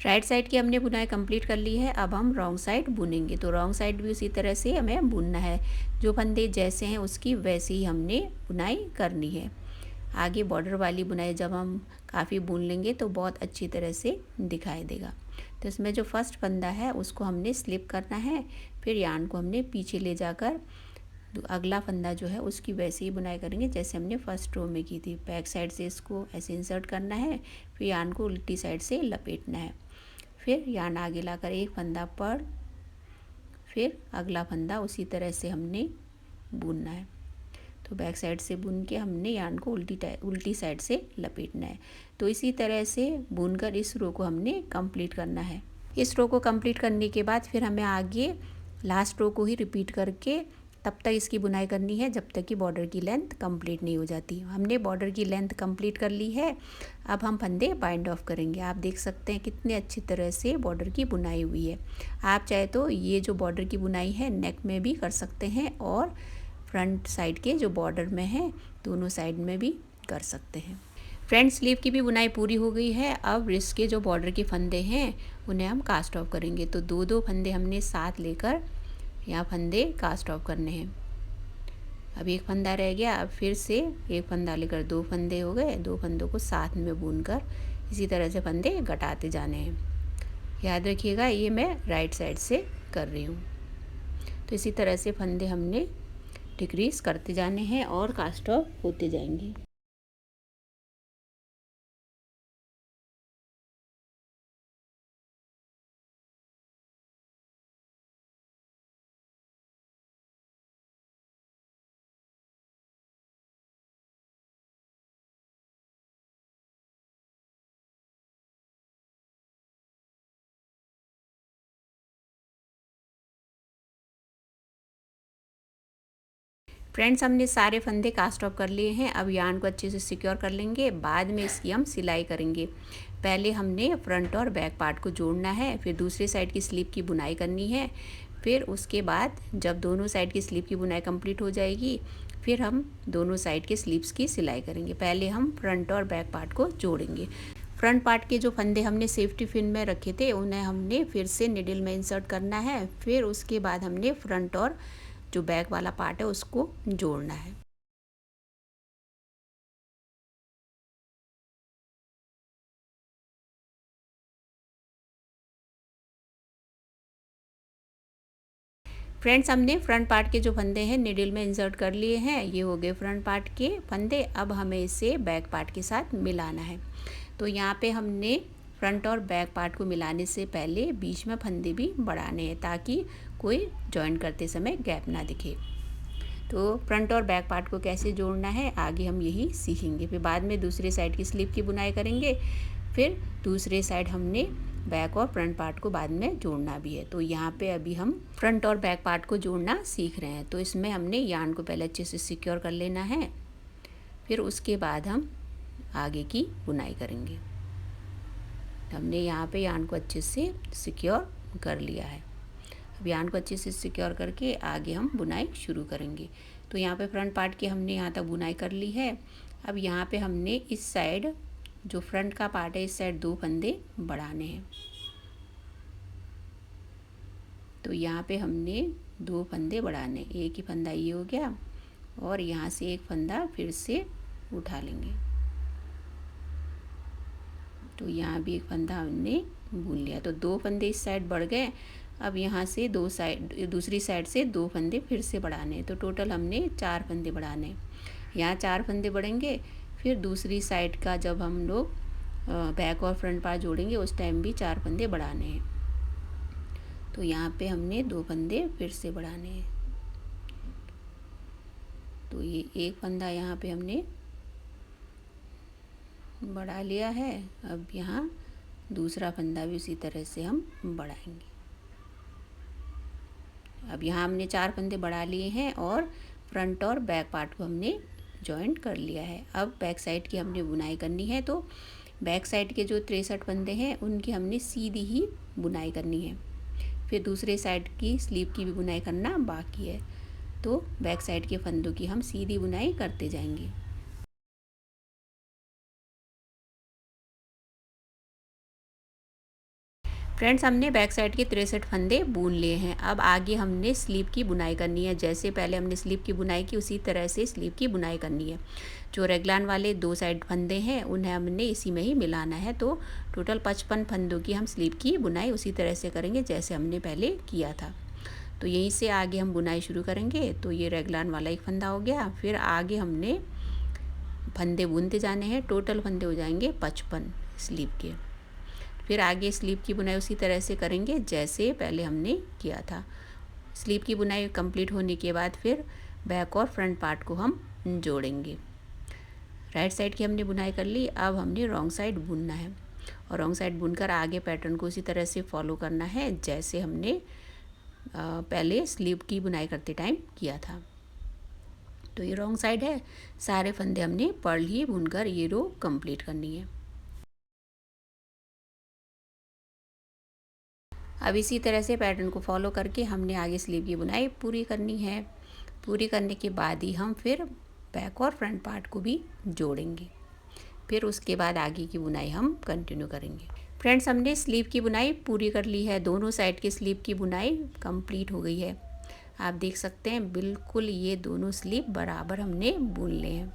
राइट साइड की हमने बुनाई कंप्लीट कर ली है। अब हम रॉन्ग साइड बुनेंगे। तो रॉन्ग साइड भी उसी तरह से हमें बुनना है। जो फंदे जैसे हैं उसकी वैसे ही हमने बुनाई करनी है। आगे बॉर्डर वाली बुनाई जब हम काफ़ी बुन लेंगे तो बहुत अच्छी तरह से दिखाई देगा। तो इसमें जो फर्स्ट फंदा है उसको हमने स्लिप करना है। फिर यार्न को हमने पीछे ले जाकर अगला फंदा जो है उसकी वैसे ही बुनाई करेंगे जैसे हमने फर्स्ट रो में की थी। बैक साइड से इसको ऐसे इंसर्ट करना है, फिर यार्न को उल्टी साइड से लपेटना है। फिर यार्न आगे लाकर एक फंदा पर्ल, फिर अगला फंदा उसी तरह से हमने बुनना है। तो बैक साइड से बुन के हमने यार्न को उल्टी साइड से लपेटना है। तो इसी तरह से बुनकर इस रो को हमने कंप्लीट करना है। इस रो को कंप्लीट करने के बाद फिर हमें आगे लास्ट रो को ही रिपीट करके तब तक इसकी बुनाई करनी है जब तक कि बॉर्डर की लेंथ कंप्लीट नहीं हो जाती। हमने बॉर्डर की लेंथ कंप्लीट कर ली है। अब हम फंदे बाइंड ऑफ करेंगे। आप देख सकते हैं कितने अच्छी तरह से बॉर्डर की बुनाई हुई है। आप चाहे तो ये जो बॉर्डर की बुनाई है नेक में भी कर सकते हैं और फ्रंट साइड के जो बॉर्डर में है दोनों साइड में भी कर सकते हैं। फ्रंट स्लीव की भी बुनाई पूरी हो गई है। अब रिस्ट के जो बॉर्डर के फंदे हैं उन्हें हम कास्ट ऑफ करेंगे। तो दो दो फंदे हमने साथ लेकर यहाँ फंदे कास्ट ऑफ करने हैं। अब एक फंदा रह गया। अब फिर से एक फंदा लेकर दो फंदे हो गए। दो फंदों को साथ में बुनकर इसी तरह से फंदे घटाते जाने हैं। याद रखिएगा ये मैं राइट साइड से कर रही हूँ। तो इसी तरह से फंदे हमने डिक्रीज करते जाने हैं और कास्ट ऑफ होते जाएंगे। फ्रेंड्स हमने सारे फंदे कास्ट ऑफ कर लिए हैं। अब यार्न को अच्छे से सिक्योर कर लेंगे। बाद में इसकी हम सिलाई करेंगे। पहले हमने फ्रंट और बैक पार्ट को जोड़ना है, फिर दूसरी साइड की स्लीव की बुनाई करनी है। फिर उसके बाद जब दोनों साइड की स्लीव की बुनाई कंप्लीट हो जाएगी फिर हम दोनों साइड के स्लीव्स की सिलाई करेंगे। पहले हम फ्रंट और बैक पार्ट को जोड़ेंगे। फ्रंट पार्ट के जो फंदे हमने सेफ्टी पिन में रखे थे उन्हें हमने फिर से निडल में इंसर्ट करना है। फिर उसके बाद हमने फ्रंट और जो बैक वाला पार्ट है उसको जोड़ना है। फ्रेंड्स हमने फ्रंट पार्ट के जो फंदे हैं निडल में इंसर्ट कर लिए हैं। ये हो गए फ्रंट पार्ट के फंदे। अब हमें इसे बैक पार्ट के साथ मिलाना है। तो यहाँ पे हमने फ्रंट और बैक पार्ट को मिलाने से पहले बीच में फंदे भी बढ़ाने हैं ताकि कोई जॉइन करते समय गैप ना दिखे। तो फ्रंट और बैक पार्ट को कैसे जोड़ना है आगे हम यही सीखेंगे। फिर बाद में दूसरे साइड की स्लीव की बुनाई करेंगे। फिर दूसरे साइड हमने बैक और फ्रंट पार्ट को बाद में जोड़ना भी है। तो यहाँ पे अभी हम फ्रंट और बैक पार्ट को जोड़ना सीख रहे हैं। तो इसमें हमने यार्न को पहले अच्छे से सिक्योर कर लेना है। फिर उसके बाद हम आगे की बुनाई करेंगे। हमने यहाँ पे यार्न को अच्छे से सिक्योर कर लिया है। अब यार्न को अच्छे से सिक्योर करके आगे हम बुनाई शुरू करेंगे। तो यहाँ पे फ्रंट पार्ट की हमने यहाँ तक बुनाई कर ली है। अब यहाँ पे हमने इस साइड जो फ्रंट का पार्ट है इस साइड दो फंदे बढ़ाने हैं। तो यहाँ पे हमने दो फंदे बढ़ाने, एक ही फंदा ये हो गया और यहाँ से एक फंदा फिर से उठा लेंगे। तो यहाँ भी एक फंदा हमने बुन लिया। तो दो फंदे इस साइड बढ़ गए। अब यहाँ से दूसरी साइड से दो फंदे फिर से बढ़ाने। तो टोटल हमने चार फंदे बढ़ाने। यहाँ चार फंदे बढ़ेंगे। फिर दूसरी साइड का जब हम लोग बैक और फ्रंट पार्ट जोड़ेंगे उस टाइम भी चार फंदे बढ़ाने हैं। तो यहाँ पे हमने दो फंदे फिर से बढ़ाने हैं। तो ये एक फंदा यहाँ पे हमने बढ़ा लिया है। अब यहाँ दूसरा फंदा भी उसी तरह से हम बढ़ाएंगे। अब यहाँ हमने चार फंदे बढ़ा लिए हैं और फ्रंट और बैक पार्ट को हमने जॉइंट कर लिया है। अब बैक साइड की हमने बुनाई करनी है। तो बैक साइड के जो 63 फंदे हैं उनकी हमने सीधी ही बुनाई करनी है। फिर दूसरे साइड की स्लीव की भी बुनाई करना बाकी है। तो बैक साइड के फंदों की हम सीधी बुनाई करते जाएंगे। फ्रेंड्स हमने बैक साइड के 63 फंदे बुन लिए हैं। अब आगे हमने स्लीव की बुनाई करनी है। जैसे पहले हमने स्लीव की बुनाई की उसी तरह से स्लीव की बुनाई करनी है। जो रेगलान वाले दो साइड फंदे हैं उन्हें हमने इसी में ही मिलाना है। तो टोटल 55 फंदों की हम स्लीव की बुनाई उसी तरह से करेंगे जैसे हमने पहले किया था। तो यहीं से आगे हम बुनाई शुरू करेंगे। तो ये रेगलान वाला एक फंदा हो गया। फिर आगे हमने फंदे बुनते जाने हैं। टोटल फंदे हो जाएंगे 55 स्लीव के। फिर आगे स्लीव की बुनाई उसी तरह से करेंगे जैसे पहले हमने किया था। स्लीव की बुनाई कंप्लीट होने के बाद फिर बैक और फ्रंट पार्ट को हम जोड़ेंगे। राइट साइड की हमने बुनाई कर ली। अब हमने रॉन्ग साइड बुनना है। और रॉन्ग साइड बुनकर आगे पैटर्न को उसी तरह से फॉलो करना है जैसे हमने पहले स्लीव की बुनाई करते टाइम किया था। तो ये रॉन्ग साइड है, सारे फंदे हमने पर्ल ही बुनकर ये रो कंप्लीट करनी है। अब इसी तरह से पैटर्न को फॉलो करके हमने आगे स्लीव की बुनाई पूरी करनी है। पूरी करने के बाद ही हम फिर बैक और फ्रंट पार्ट को भी जोड़ेंगे, फिर उसके बाद आगे की बुनाई हम कंटिन्यू करेंगे। फ्रेंड्स, हमने स्लीव की बुनाई पूरी कर ली है, दोनों साइड की स्लीव की बुनाई कंप्लीट हो गई है। आप देख सकते हैं बिल्कुल ये दोनों स्लीव बराबर हमने बुन लिए हैं।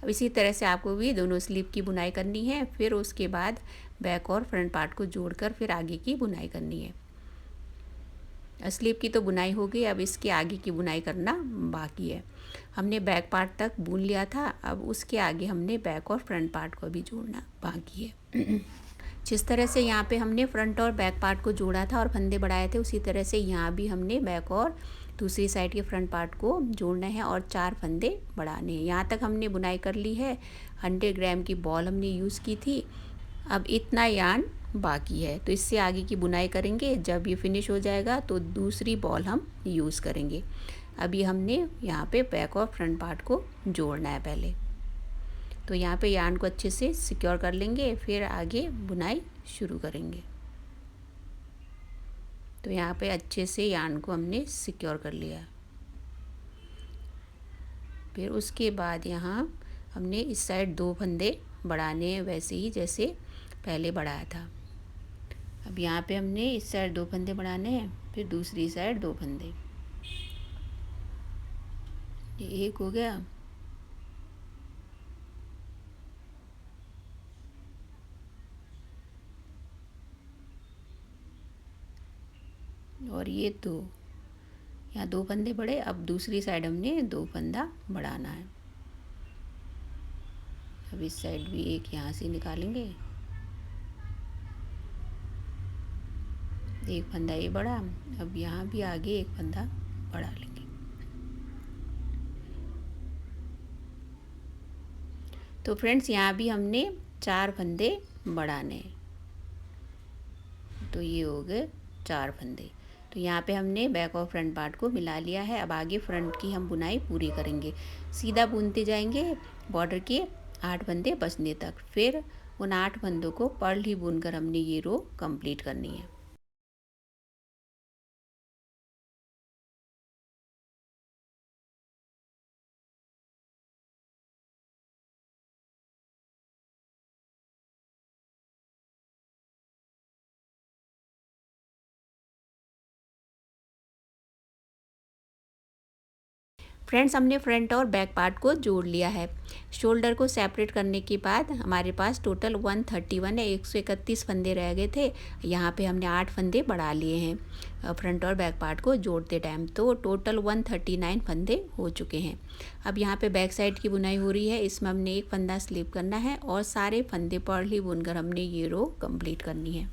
अब इसी तरह से आपको भी दोनों स्लीव की बुनाई करनी है, फिर उसके बाद बैक और फ्रंट पार्ट को जोड़कर फिर आगे की बुनाई करनी है। स्लीव की तो बुनाई हो गई, अब इसके आगे की बुनाई करना बाकी है। हमने बैक पार्ट तक बुन लिया था, अब उसके आगे हमने बैक और फ्रंट पार्ट को भी जोड़ना बाकी है। जिस तरह से यहाँ पे हमने फ्रंट और बैक पार्ट को जोड़ा था और फंदे बढ़ाए थे, उसी तरह से यहाँ भी हमने बैक और दूसरी साइड के फ्रंट पार्ट को जोड़ना है और 4 फंदे बढ़ाने हैं। यहाँ तक हमने बुनाई कर ली है। 100 ग्राम की बॉल हमने यूज़ की थी। अब इतना यार्न बाकी है, तो इससे आगे की बुनाई करेंगे। जब ये फिनिश हो जाएगा तो दूसरी बॉल हम यूज़ करेंगे। अभी हमने यहाँ पे बैक और फ्रंट पार्ट को जोड़ना है पहले, तो यहाँ पे यार्न को अच्छे से सिक्योर कर लेंगे, फिर आगे बुनाई शुरू करेंगे। तो यहाँ पे अच्छे से यार्न को हमने सिक्योर कर लिया। फिर उसके बाद यहाँ हमने इस साइड 2 फंदे बढ़ाने हैं, वैसे ही जैसे पहले बढ़ाया था। अब यहाँ पे हमने इस साइड 2 फंदे बढ़ाने हैं, फिर दूसरी साइड 2 फंदे। ये एक हो गया, और ये 2, यहाँ 2 फंदे बढ़े। अब दूसरी साइड हमने 2 फंदा बढ़ाना है। अब इस साइड भी एक यहाँ से निकालेंगे, एक फंदा ये बढ़ा। अब यहाँ भी आगे एक फंदा बढ़ा लेंगे। तो फ्रेंड्स, यहाँ भी हमने 4 फंदे बढ़ाने हैं। तो ये हो गए 4 फंदे। तो यहाँ पे हमने बैक और फ्रंट पार्ट को मिला लिया है। अब आगे फ्रंट की हम बुनाई पूरी करेंगे। सीधा बुनते जाएंगे बॉर्डर के 8 फंदे बचने तक। फिर उन 8 फंदों को पर्ल ही बुनकर हमने ये रो कंप्लीट करनी है। फ्रेंड्स, हमने फ्रंट और बैक पार्ट को जोड़ लिया है। शोल्डर को सेपरेट करने के बाद हमारे पास टोटल 131 है, 131 फंदे रह गए थे। यहाँ पे हमने 8 फंदे बढ़ा लिए हैं फ्रंट और बैक पार्ट को जोड़ते टाइम, तो टोटल 139 फंदे हो चुके हैं। अब यहाँ पे बैक साइड की बुनाई हो रही है, इसमें हमने एक फंदा स्लिप करना है और सारे फंदे पर्ल ही बुनकर हमने ये रो कंप्लीट करनी है।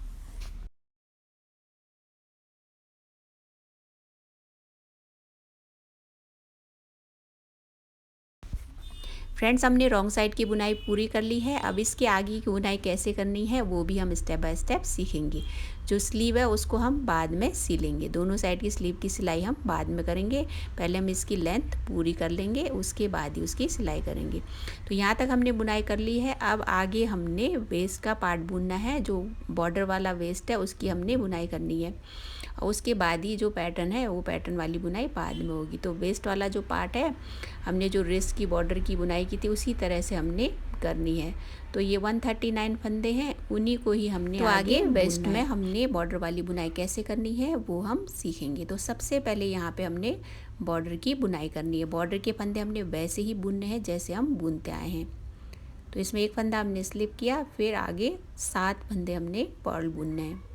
फ्रेंड्स, हमने रॉन्ग साइड की बुनाई पूरी कर ली है। अब इसके आगे की बुनाई कैसे करनी है वो भी हम स्टेप बाय स्टेप सीखेंगे। जो स्लीव है उसको हम बाद में सिलेंगे, दोनों साइड की स्लीव की सिलाई हम बाद में करेंगे। पहले हम इसकी लेंथ पूरी कर लेंगे, उसके बाद ही उसकी सिलाई करेंगे। तो यहाँ तक हमने बुनाई कर ली है। अब आगे हमने वेस्ट का पार्ट बुनना है, जो बॉर्डर वाला वेस्ट है उसकी हमने बुनाई करनी है। और उसके बाद ही जो पैटर्न है वो पैटर्न वाली बुनाई बाद में होगी। तो वेस्ट वाला जो पार्ट है, हमने जो रेस्ट की बॉर्डर की बुनाई की थी उसी तरह से हमने करनी है। तो ये 139 फंदे हैं, उन्हीं को ही हमने तो आगे वेस्ट में हमने बॉर्डर वाली बुनाई कैसे करनी है वो हम सीखेंगे। तो सबसे पहले यहाँ पे हमने बॉर्डर की बुनाई करनी है। बॉर्डर के फंदे हमने वैसे ही बुनने हैं जैसे हम बुनते आए हैं। तो इसमें एक फंदा हमने स्लिप किया, फिर आगे 7 फंदे हमने पर्ल बुनने हैं।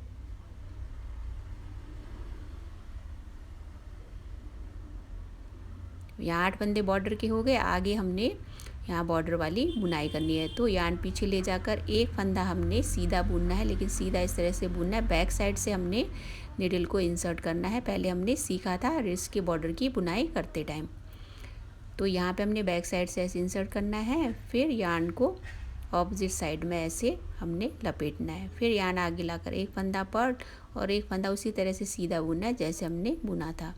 यहाँ 8 फंदे बॉर्डर के हो गए। आगे हमने यहाँ बॉर्डर वाली बुनाई करनी है। तो यार्न पीछे ले जाकर एक फंदा हमने सीधा बुनना है, लेकिन सीधा इस तरह से बुनना है। बैक साइड से हमने निडल को इंसर्ट करना है। पहले हमने सीखा था रिस्ट के बॉर्डर की बुनाई करते टाइम। तो यहाँ पे हमने बैक साइड से ऐसे इंसर्ट करना है, फिर यार्न को ऑपोजिट साइड में ऐसे हमने लपेटना है। फिर यान आगे लाकर एक फंदा पर्ल और एक फंदा उसी तरह से सीधा बुनना है जैसे हमने बुना था,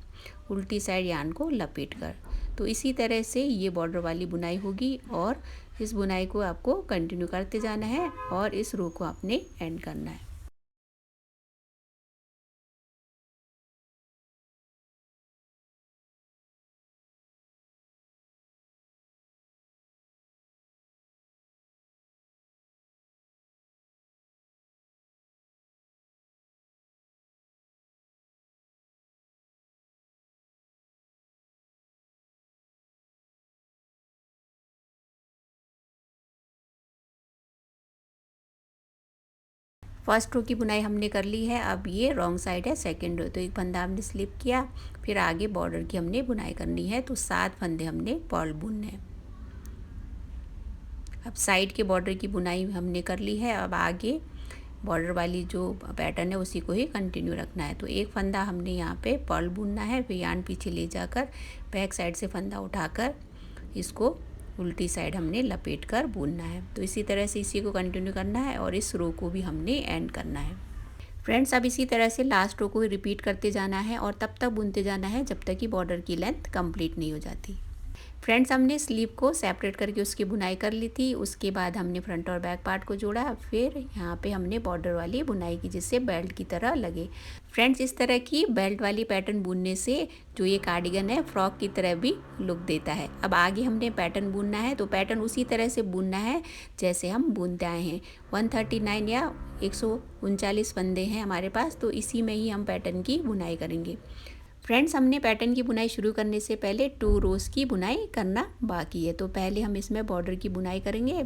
उल्टी साइड यान को लपेट कर। तो इसी तरह से ये बॉर्डर वाली बुनाई होगी और इस बुनाई को आपको कंटिन्यू करते जाना है और इस रो को आपने एंड करना है। फर्स्ट रो की बुनाई हमने कर ली है। अब ये रॉन्ग साइड है सेकंड रो, तो एक फंदा हमने स्लिप किया, फिर आगे बॉर्डर की हमने बुनाई करनी है। तो 7 फंदे हमने पर्ल बुनने हैं। अब साइड के बॉर्डर की बुनाई हमने कर ली है। अब आगे बॉर्डर वाली जो पैटर्न है उसी को ही कंटिन्यू रखना है। तो एक फंदा हमने यहाँ पे पर्ल बुनना है, फिर यान पीछे ले जाकर बैक साइड से फंदा उठाकर इसको उल्टी साइड हमने लपेट कर बुनना है। तो इसी तरह से इसी को कंटिन्यू करना है और इस रो को भी हमने एंड करना है। फ्रेंड्स, अब इसी तरह से लास्ट रो को रिपीट करते जाना है और तब तक बुनते जाना है जब तक कि बॉर्डर की लेंथ कंप्लीट नहीं हो जाती। फ्रेंड्स, हमने स्लीव को सेपरेट करके उसकी बुनाई कर ली थी। उसके बाद हमने फ्रंट और बैक पार्ट को जोड़ा, फिर यहाँ पे हमने बॉर्डर वाली बुनाई की जिससे बेल्ट की तरह लगे। फ्रेंड्स, इस तरह की बेल्ट वाली पैटर्न बुनने से जो ये कार्डिगन है फ्रॉक की तरह भी लुक देता है। अब आगे हमने पैटर्न बुनना है, तो पैटर्न उसी तरह से बुनना है जैसे हम बुनते आए हैं। 139 या 139 फंदे हैं हमारे पास, तो इसी में ही हम पैटर्न की बुनाई करेंगे। फ्रेंड्स, हमने पैटर्न की बुनाई शुरू करने से पहले 2 रोज़ की बुनाई करना बाकी है। तो पहले हम इसमें बॉर्डर की बुनाई करेंगे।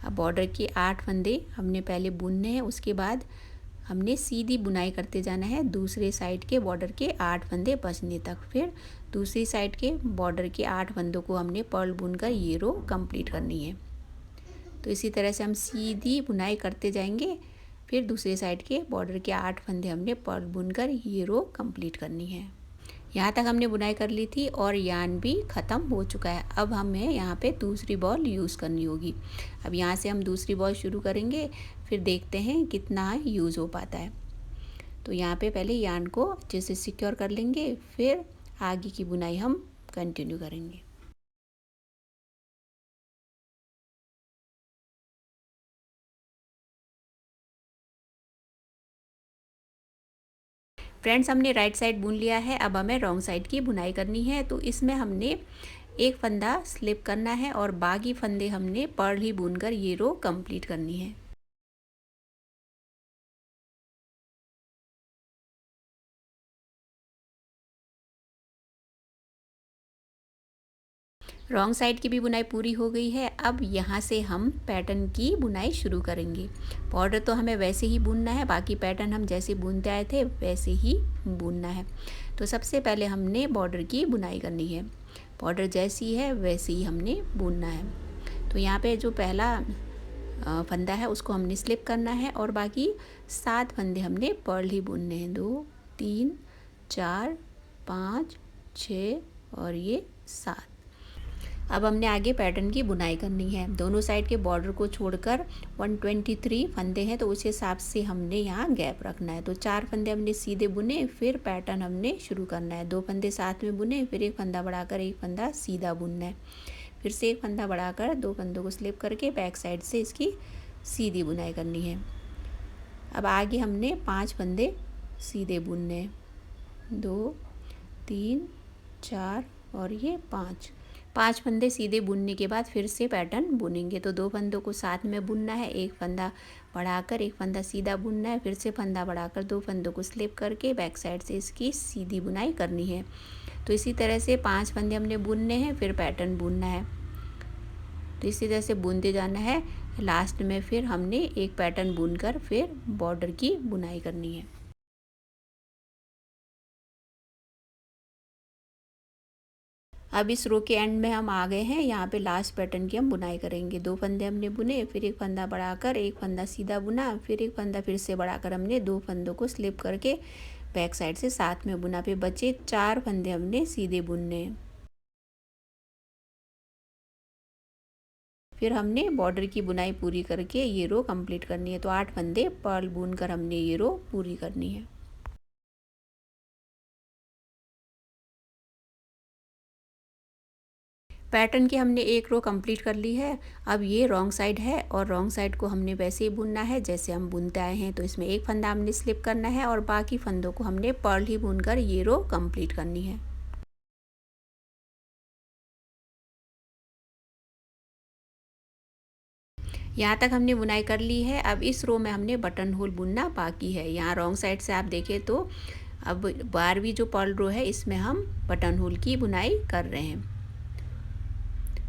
अब बॉर्डर के 8 फंदे हमने पहले बुनने हैं, उसके बाद हमने सीधी बुनाई करते जाना है दूसरे साइड के बॉर्डर के 8 फंदे बचने तक। फिर दूसरी साइड के बॉर्डर के 8 फंदों को हमने पर्ल बुनकर ये रो कंप्लीट करनी है। तो इसी तरह से हम सीधी बुनाई करते जाएंगे। फिर दूसरे साइड के बॉर्डर के 8 फंदे हमने पर्ल बुनकर ये रो कंप्लीट करनी है। यहाँ तक हमने बुनाई कर ली थी और यान भी ख़त्म हो चुका है। अब हमें यहाँ पे दूसरी बॉल यूज़ करनी होगी। अब यहाँ से हम दूसरी बॉल शुरू करेंगे, फिर देखते हैं कितना यूज़ हो पाता है। तो यहाँ पे पहले यान को अच्छे से सिक्योर कर लेंगे, फिर आगे की बुनाई हम कंटिन्यू करेंगे। फ्रेंड्स, हमने राइट साइड बुन लिया है। अब हमें रॉन्ग साइड की बुनाई करनी है। तो इसमें हमने एक फंदा स्लिप करना है और बाकी फंदे हमने पर्ल ही बुनकर ये रो कंप्लीट करनी है। रॉन्ग साइड की भी बुनाई पूरी हो गई है। अब यहाँ से हम पैटर्न की बुनाई शुरू करेंगे। बॉर्डर तो हमें वैसे ही बुनना है, बाकी पैटर्न हम जैसे बुनते आए थे वैसे ही बुनना है। तो सबसे पहले हमने बॉर्डर की बुनाई करनी है। बॉर्डर जैसी है वैसे ही हमने बुनना है। तो यहाँ पे जो पहला फंदा है उसको हमने स्लिप करना है और बाकी 7 फंदे हमने पर्ल ही बुनने हैं। 2 3 4 5 6 और ये 7। अब हमने आगे पैटर्न की बुनाई करनी है। दोनों साइड के बॉर्डर को छोड़कर 123 फंदे हैं, तो उस हिसाब से हमने यहाँ गैप रखना है। तो 4 फंदे हमने सीधे बुने, फिर पैटर्न हमने शुरू करना है। 2 फंदे साथ में बुने, फिर एक फंदा बढ़ाकर एक फंदा सीधा बुनना है। फिर से एक फंदा बढ़ाकर 2 फंदों को स्लिप करके बैक साइड से इसकी सीधी बुनाई करनी है। अब आगे हमने 5 फंदे सीधे बुनने हैं। 2 3 4 और ये 5 फंदे सीधे बुनने के बाद फिर से पैटर्न बुनेंगे। तो 2 फंदों को साथ में बुनना है, एक फंदा बढ़ाकर एक फंदा सीधा बुनना है, फिर से फंदा बढ़ाकर 2 फंदों को स्लिप करके बैक साइड से इसकी सीधी बुनाई करनी है। तो इसी तरह से 5 फंदे हमने बुनने हैं, फिर पैटर्न बुनना है। तो इसी तरह से बुनते जाना है। लास्ट में फिर हमने एक पैटर्न बुनकर फिर बॉर्डर की बुनाई करनी है। अब इस रो के एंड में हम आ गए हैं। यहाँ पे लास्ट पैटर्न की हम बुनाई करेंगे। 2 फंदे हमने बुने, फिर एक फंदा बढ़ाकर एक फंदा सीधा बुना, फिर एक फंदा फिर से बढ़ाकर हमने 2 फंदों को स्लिप करके बैक साइड से साथ में बुना। फिर बचे 4 फंदे हमने सीधे बुनने हैं। फिर हमने बॉर्डर की बुनाई पूरी करके ये रो कंप्लीट करनी है। तो 8 फंदे पर्ल बुन कर हमने ये रो पूरी करनी है। पैटर्न की हमने एक रो कंप्लीट कर ली है। अब ये रॉन्ग साइड है और रॉन्ग साइड को हमने वैसे ही बुनना है जैसे हम बुनते आए हैं। तो इसमें एक फंदा हमने स्लिप करना है और बाकी फंदों को हमने पर्ल ही बुनकर ये रो कंप्लीट करनी है। यहाँ तक हमने बुनाई कर ली है। अब इस रो में हमने बटन होल बुनना बाकी है। यहाँ रॉन्ग साइड से आप देखें तो अब 12वीं जो पर्ल रो है इसमें हम बटन होल की बुनाई कर रहे हैं।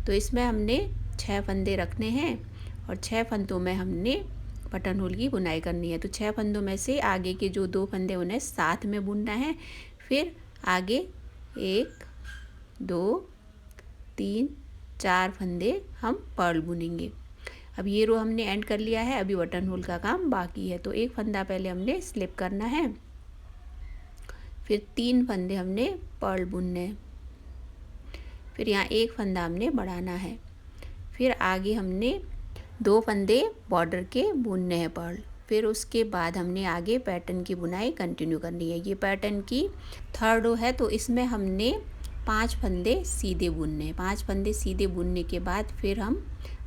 तो इसमें हमने 6 फंदे रखने हैं और 6 फंदों में हमने बटन होल की बुनाई करनी है। तो 6 फंदों में से आगे के जो 2 फंदे उन्हें साथ में बुनना है। फिर आगे 1 2 3 4 फंदे हम पर्ल बुनेंगे। अब ये रो हमने एंड कर लिया है, अभी बटन होल का काम बाकी है। तो एक फंदा पहले हमने स्लिप करना है, फिर 3 फंदे हमने पर्ल बुनने हैं, फिर यहाँ एक फंदा हमने बढ़ाना है, फिर आगे हमने 2 फंदे बॉर्डर के बुनने हैं पर्ल। फिर उसके बाद हमने आगे पैटर्न की बुनाई कंटिन्यू करनी है। ये पैटर्न की 3rd रो है, तो इसमें हमने 5 फंदे सीधे बुनने हैं। 5 फंदे सीधे बुनने के बाद फिर हम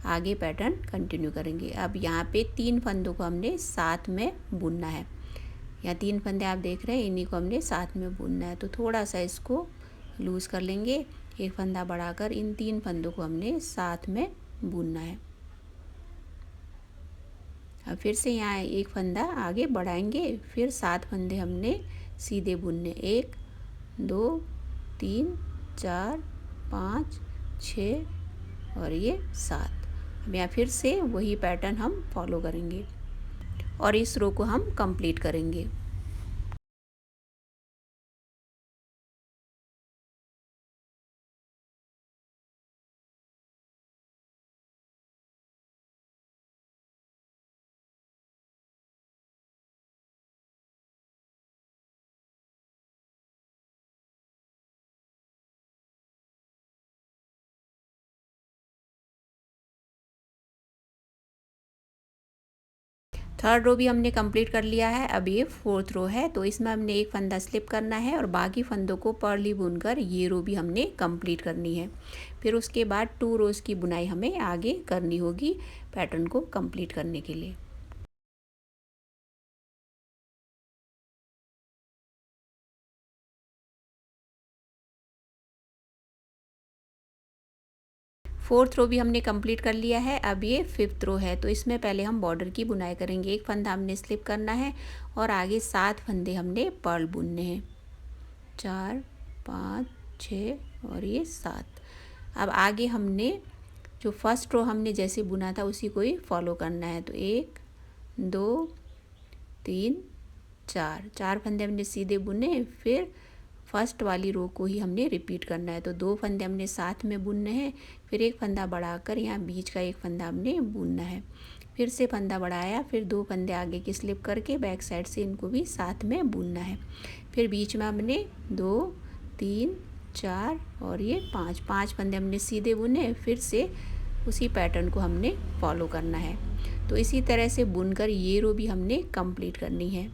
आगे पैटर्न कंटिन्यू करेंगे। अब यहाँ पे 3 फंदों को हमने साथ में बुनना है। यहाँ 3 फंदे आप देख रहे हैं, इन्हीं को हमने साथ में बुनना है। तो थोड़ा सा इसको लूज़ कर लेंगे, एक फंदा बढ़ाकर इन 3 फंदों को हमने साथ में बुनना है। अब फिर से यहाँ एक फंदा आगे बढ़ाएंगे, फिर 7 फंदे हमने सीधे बुनने, 1 2 3 4 5 6 और ये 7। अब यहाँ फिर से वही पैटर्न हम फॉलो करेंगे और इस रो को हम कंप्लीट करेंगे। थर्ड रो भी हमने कंप्लीट कर लिया है। अब ये 4th रो है, तो इसमें हमने एक फंदा स्लिप करना है और बाकी फंदों को पर्ली बुनकर ये रो भी हमने कंप्लीट करनी है। फिर उसके बाद 2 रोज़ की बुनाई हमें आगे करनी होगी पैटर्न को कंप्लीट करने के लिए। फोर्थ रो भी हमने कंप्लीट कर लिया है। अब ये 5th रो है, तो इसमें पहले हम बॉर्डर की बुनाई करेंगे। एक फंदा हमने स्लिप करना है और आगे 7 फंदे हमने पर्ल बुनने हैं, 4 5 6 और ये 7। अब आगे हमने जो फर्स्ट रो हमने जैसे बुना था उसी को ही फॉलो करना है। तो 1 2 3 4 फंदे हमने सीधे बुने, फिर फर्स्ट वाली रो को ही हमने रिपीट करना है। तो 2 फंदे हमने साथ में बुनने हैं, फिर एक फंदा बढ़ाकर यहाँ बीच का एक फंदा हमने बुनना है। फिर से फंदा बढ़ाया, फिर 2 फंदे आगे की स्लिप करके बैक साइड से इनको भी साथ में बुनना है। फिर बीच में हमने 2 3 4 और ये 5 फंदे हमने सीधे बुने, फिर से उसी पैटर्न को हमने फॉलो करना है। तो इसी तरह से बुनकर ये रो भी हमने कंप्लीट करनी है।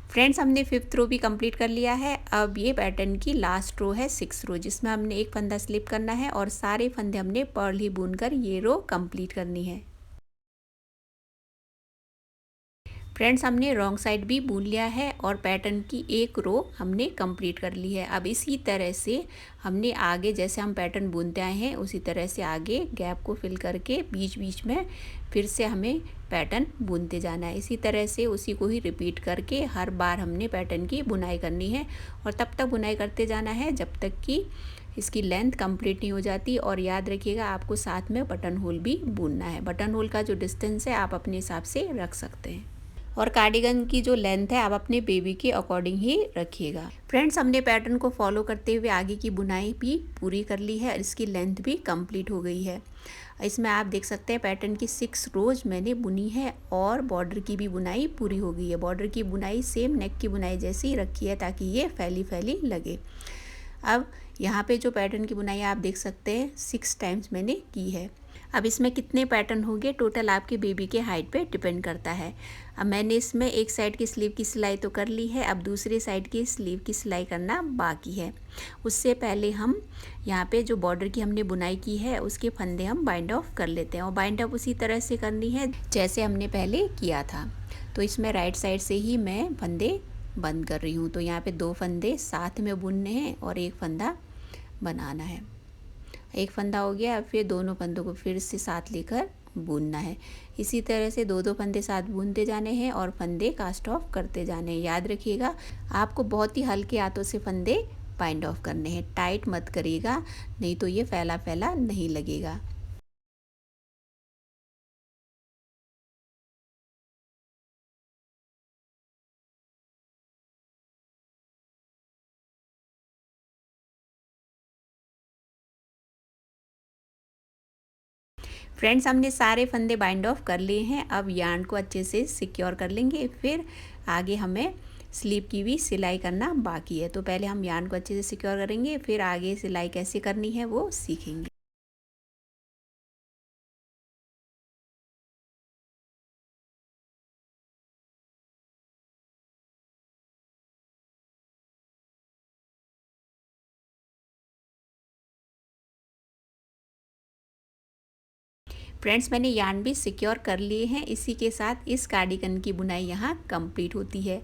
फ्रेंड्स, हमने 5th रो भी कंप्लीट कर लिया है। अब ये पैटर्न की लास्ट रो है 6th रो, जिसमें हमने एक फंदा स्लिप करना है और सारे फंदे हमने पर्ल ही बुनकर ये रो कंप्लीट करनी है। फ्रेंड्स, हमने रॉन्ग साइड भी बुन लिया है और पैटर्न की एक रो हमने कंप्लीट कर ली है। अब इसी तरह से हमने आगे जैसे हम पैटर्न बुनते आए हैं उसी तरह से आगे गैप को फिल करके बीच बीच में फिर से हमें पैटर्न बुनते जाना है। इसी तरह से उसी को ही रिपीट करके हर बार हमने पैटर्न की बुनाई करनी है और तब तक बुनाई करते जाना है जब तक कि इसकी लेंथ कंप्लीट नहीं हो जाती। और याद रखिएगा आपको साथ में बटन होल भी बुनना है। बटन होल का जो डिस्टेंस है आप अपने हिसाब से रख सकते हैं। और कार्डिगन की जो लेंथ है आप अपने बेबी के अकॉर्डिंग ही रखिएगा। फ्रेंड्स, हमने पैटर्न को फॉलो करते हुए आगे की बुनाई भी पूरी कर ली है और इसकी लेंथ भी कंप्लीट हो गई है। इसमें आप देख सकते हैं पैटर्न की 6 रोज मैंने बुनी है और बॉर्डर की भी बुनाई पूरी हो गई है। बॉर्डर की बुनाई सेम नेक की बुनाई जैसी ही रखी है ताकि ये फैली फैली लगे। अब यहाँ पे जो पैटर्न की बुनाई आप देख सकते हैं 6 टाइम्स मैंने की है। अब इसमें कितने पैटर्न होंगे टोटल आपके बेबी के हाइट पे डिपेंड करता है। अब मैंने इसमें एक साइड की स्लीव की सिलाई तो कर ली है, अब दूसरी साइड की स्लीव की सिलाई करना बाकी है। उससे पहले हम यहाँ पे जो बॉर्डर की हमने बुनाई की है उसके फंदे हम बाइंड ऑफ कर लेते हैं और बाइंड ऑफ उसी तरह से करनी है जैसे हमने पहले किया था। तो इसमें राइट साइड से ही मैं फंदे बंद कर रही हूँ। तो यहाँ पे 2 फंदे साथ में बुनने हैं और एक फंदा बनाना है। एक फंदा हो गया, फिर दोनों फंदों को फिर से साथ लेकर बुनना है। इसी तरह से 2-2 फंदे साथ बुनते जाने हैं और फंदे कास्ट ऑफ करते जाने हैं। याद रखिएगा आपको बहुत ही हल्के हाथों से फंदे बाइंड ऑफ करने हैं, टाइट मत करिएगा नहीं तो ये फैला फैला नहीं लगेगा। फ्रेंड्स, हमने सारे फंदे बाइंड ऑफ कर लिए हैं। अब यार्न को अच्छे से सिक्योर कर लेंगे, फिर आगे हमें स्लीव की भी सिलाई करना बाकी है। तो पहले हम यार्न को अच्छे से सिक्योर करेंगे, फिर आगे सिलाई कैसे करनी है वो सीखेंगे। फ्रेंड्स, मैंने यार्न भी सिक्योर कर लिए हैं। इसी के साथ इस कार्डिगन की बुनाई यहाँ कंप्लीट होती है।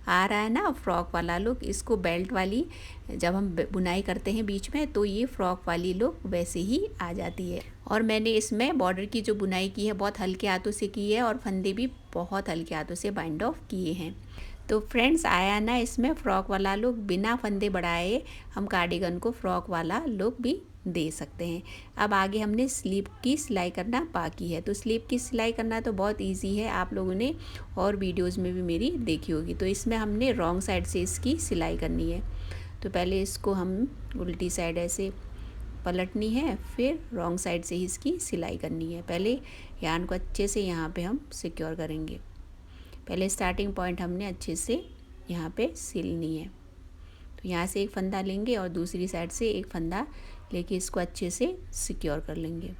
आ रहा है ना फ्रॉक वाला लुक। इसको बेल्ट वाली जब हम बुनाई करते हैं बीच में तो ये फ्रॉक वाली लुक वैसे ही आ जाती है। और मैंने इसमें बॉर्डर की जो बुनाई की है बहुत हल्के हाथों से की है और फंदे भी बहुत हल्के हाथों से बाइंड ऑफ किए हैं। तो फ्रेंड्स, आया ना इसमें फ्रॉक वाला लुक। बिना फंदे बढ़ाए हम कार्डिगन को फ्रॉक वाला लुक भी दे सकते हैं। अब आगे हमने स्लीव की सिलाई करना बाकी है। तो स्लीव की सिलाई करना तो बहुत इजी है, आप लोगों ने और वीडियोस में भी मेरी देखी होगी। तो इसमें हमने रॉन्ग साइड से इसकी सिलाई करनी है। तो पहले इसको हम उल्टी साइड ऐसे पलटनी है, फिर रॉन्ग साइड से ही इसकी सिलाई करनी है। पहले यार्न को अच्छे से यहाँ पे हम सिक्योर करेंगे। पहले स्टार्टिंग पॉइंट हमने अच्छे से यहाँ पे सिलनी है। तो यहाँ से एक फंदा लेंगे और दूसरी साइड से एक फंदा लेके इसको अच्छे से सिक्योर कर लेंगे।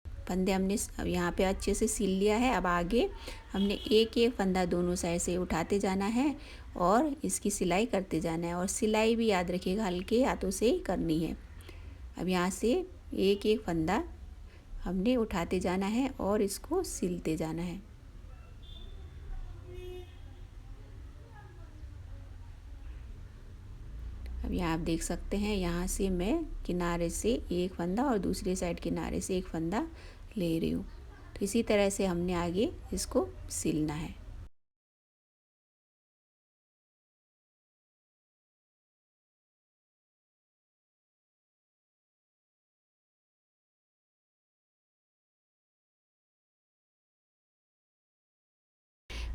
फंदे हमने अब यहाँ पे अच्छे से सिल लिया है। अब आगे हमने एक एक फंदा दोनों साइड से उठाते जाना है और इसकी सिलाई करते जाना है। और सिलाई भी याद रखिएगा हल्के हाथों से ही करनी है। अब यहाँ से एक एक फंदा हमने उठाते जाना है और इसको सिलते जाना है। अब यहाँ आप देख सकते हैं यहाँ से मैं किनारे से एक फंदा और दूसरी साइड किनारे से एक फंदा ले रही हूँ। तो इसी तरह से हमने आगे इसको सिलना है।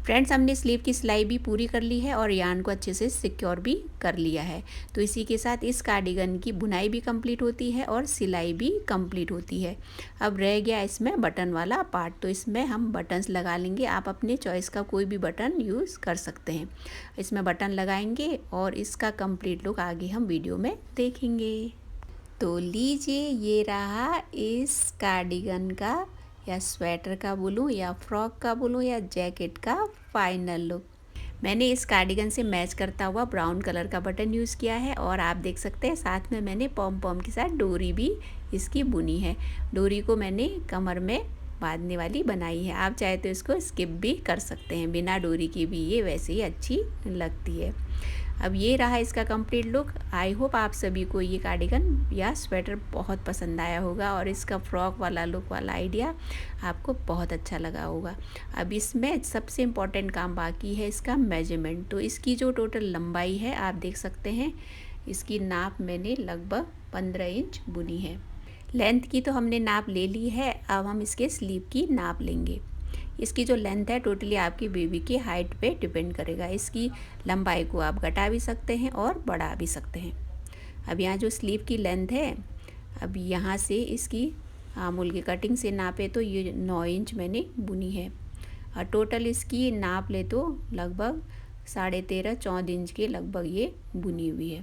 फ्रेंड्स, हमने स्लीव की सिलाई भी पूरी कर ली है और यार्न को अच्छे से सिक्योर भी कर लिया है। तो इसी के साथ इस कार्डिगन की बुनाई भी कंप्लीट होती है और सिलाई भी कंप्लीट होती है। अब रह गया इसमें बटन वाला पार्ट। तो इसमें हम बटन्स लगा लेंगे। आप अपने चॉइस का कोई भी बटन यूज़ कर सकते हैं। इसमें बटन लगाएंगे और इसका कंप्लीट लुक आगे हम वीडियो में देखेंगे। तो लीजिए, ये रहा इस कार्डिगन का या स्वेटर का बोलूँ या फ्रॉक का बोलूँ या जैकेट का फाइनल लुक। मैंने इस कार्डिगन से मैच करता हुआ ब्राउन कलर का बटन यूज़ किया है और आप देख सकते हैं साथ में मैंने पॉम पॉम के साथ डोरी भी इसकी बुनी है। डोरी को मैंने कमर में बांधने वाली बनाई है। आप चाहे तो इसको स्किप भी कर सकते हैं, बिना डोरी की भी ये वैसे ही अच्छी लगती है। अब ये रहा इसका कंप्लीट लुक। आई होप आप सभी को ये कार्डिगन या स्वेटर बहुत पसंद आया होगा और इसका फ्रॉक वाला लुक वाला आइडिया आपको बहुत अच्छा लगा होगा। अब इसमें सबसे इम्पॉर्टेंट काम बाकी है इसका मेजरमेंट। तो इसकी जो टोटल लंबाई है आप देख सकते हैं, इसकी नाप मैंने लगभग 15 इंच बुनी है। लेंथ की तो हमने नाप ले ली है, अब हम इसके स्लीव की नाप लेंगे। इसकी जो लेंथ है टोटली आपकी बेबी की हाइट पे डिपेंड करेगा। इसकी लंबाई को आप घटा भी सकते हैं और बढ़ा भी सकते हैं। अब यहाँ जो स्लीव की लेंथ है, अब यहाँ से इसकी आमुल की कटिंग से नापे तो ये 9 इंच मैंने बुनी है, और टोटल इसकी नाप ले तो लगभग 13.5-14 इंच के लगभग ये बुनी हुई है।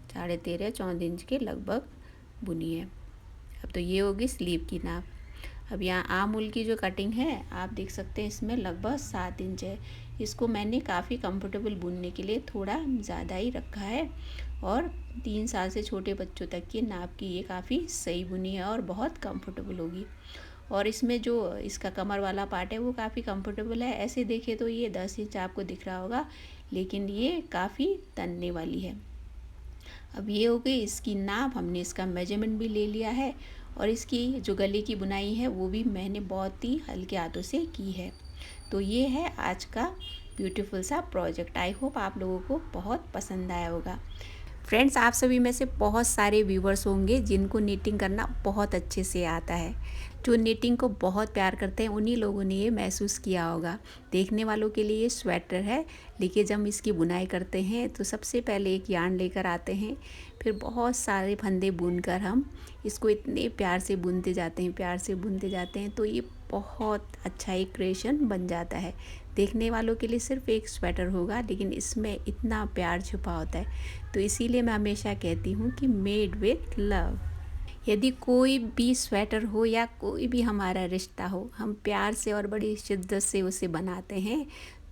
13.5-14 इंच के लगभग बुनी है। अब तो ये होगी स्लीव की नाप। अब यहाँ आमुल की जो कटिंग है आप देख सकते हैं, इसमें लगभग 7 इंच है। इसको मैंने काफ़ी कंफर्टेबल बुनने के लिए थोड़ा ज़्यादा ही रखा है, और 3 साल से छोटे बच्चों तक की नाप की ये काफ़ी सही बुनी है और बहुत कंफर्टेबल होगी। और इसमें जो इसका कमर वाला पार्ट है वो काफ़ी कंफर्टेबल है। ऐसे देखे तो ये 10 इंच आपको दिख रहा होगा, लेकिन ये काफ़ी तनने वाली है। अब ये हो गई इसकी नाप, हमने इसका मेजरमेंट भी ले लिया है, और इसकी जो गले की बुनाई है वो भी मैंने बहुत ही हल्के हाथों से की है। तो ये है आज का ब्यूटीफुल सा प्रोजेक्ट। आई होप आप लोगों को बहुत पसंद आया होगा। फ्रेंड्स, आप सभी में से बहुत सारे व्यूवर्स होंगे जिनको निटिंग करना बहुत अच्छे से आता है। जो निटिंग को बहुत प्यार करते हैं उन्हीं लोगों ने ये महसूस किया होगा। देखने वालों के लिए ये स्वेटर है, लेकिन जब इसकी बुनाई करते हैं तो सबसे पहले एक यार्न लेकर आते हैं, फिर बहुत सारे फंदे बुनकर हम इसको इतने प्यार से बुनते जाते हैं, प्यार से बुनते जाते हैं, तो ये बहुत अच्छा एक क्रिएशन बन जाता है। देखने वालों के लिए सिर्फ एक स्वेटर होगा, लेकिन इसमें इतना प्यार छुपा होता है। तो इसीलिए मैं हमेशा कहती हूँ कि मेड विथ लव। यदि कोई भी स्वेटर हो या कोई भी हमारा रिश्ता हो, हम प्यार से और बड़ी शिद्दत से उसे बनाते हैं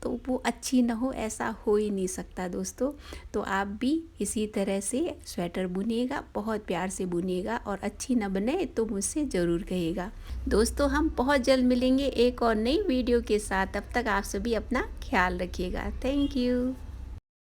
तो वो अच्छी ना हो ऐसा हो ही नहीं सकता दोस्तों। तो आप भी इसी तरह से स्वेटर बुनिएगा, बहुत प्यार से बुनिएगा, और अच्छी ना बने तो मुझसे ज़रूर कहिएगा। दोस्तों, हम बहुत जल्द मिलेंगे एक और नई वीडियो के साथ। तब तक आप सभी अपना ख्याल रखिएगा। Thank you.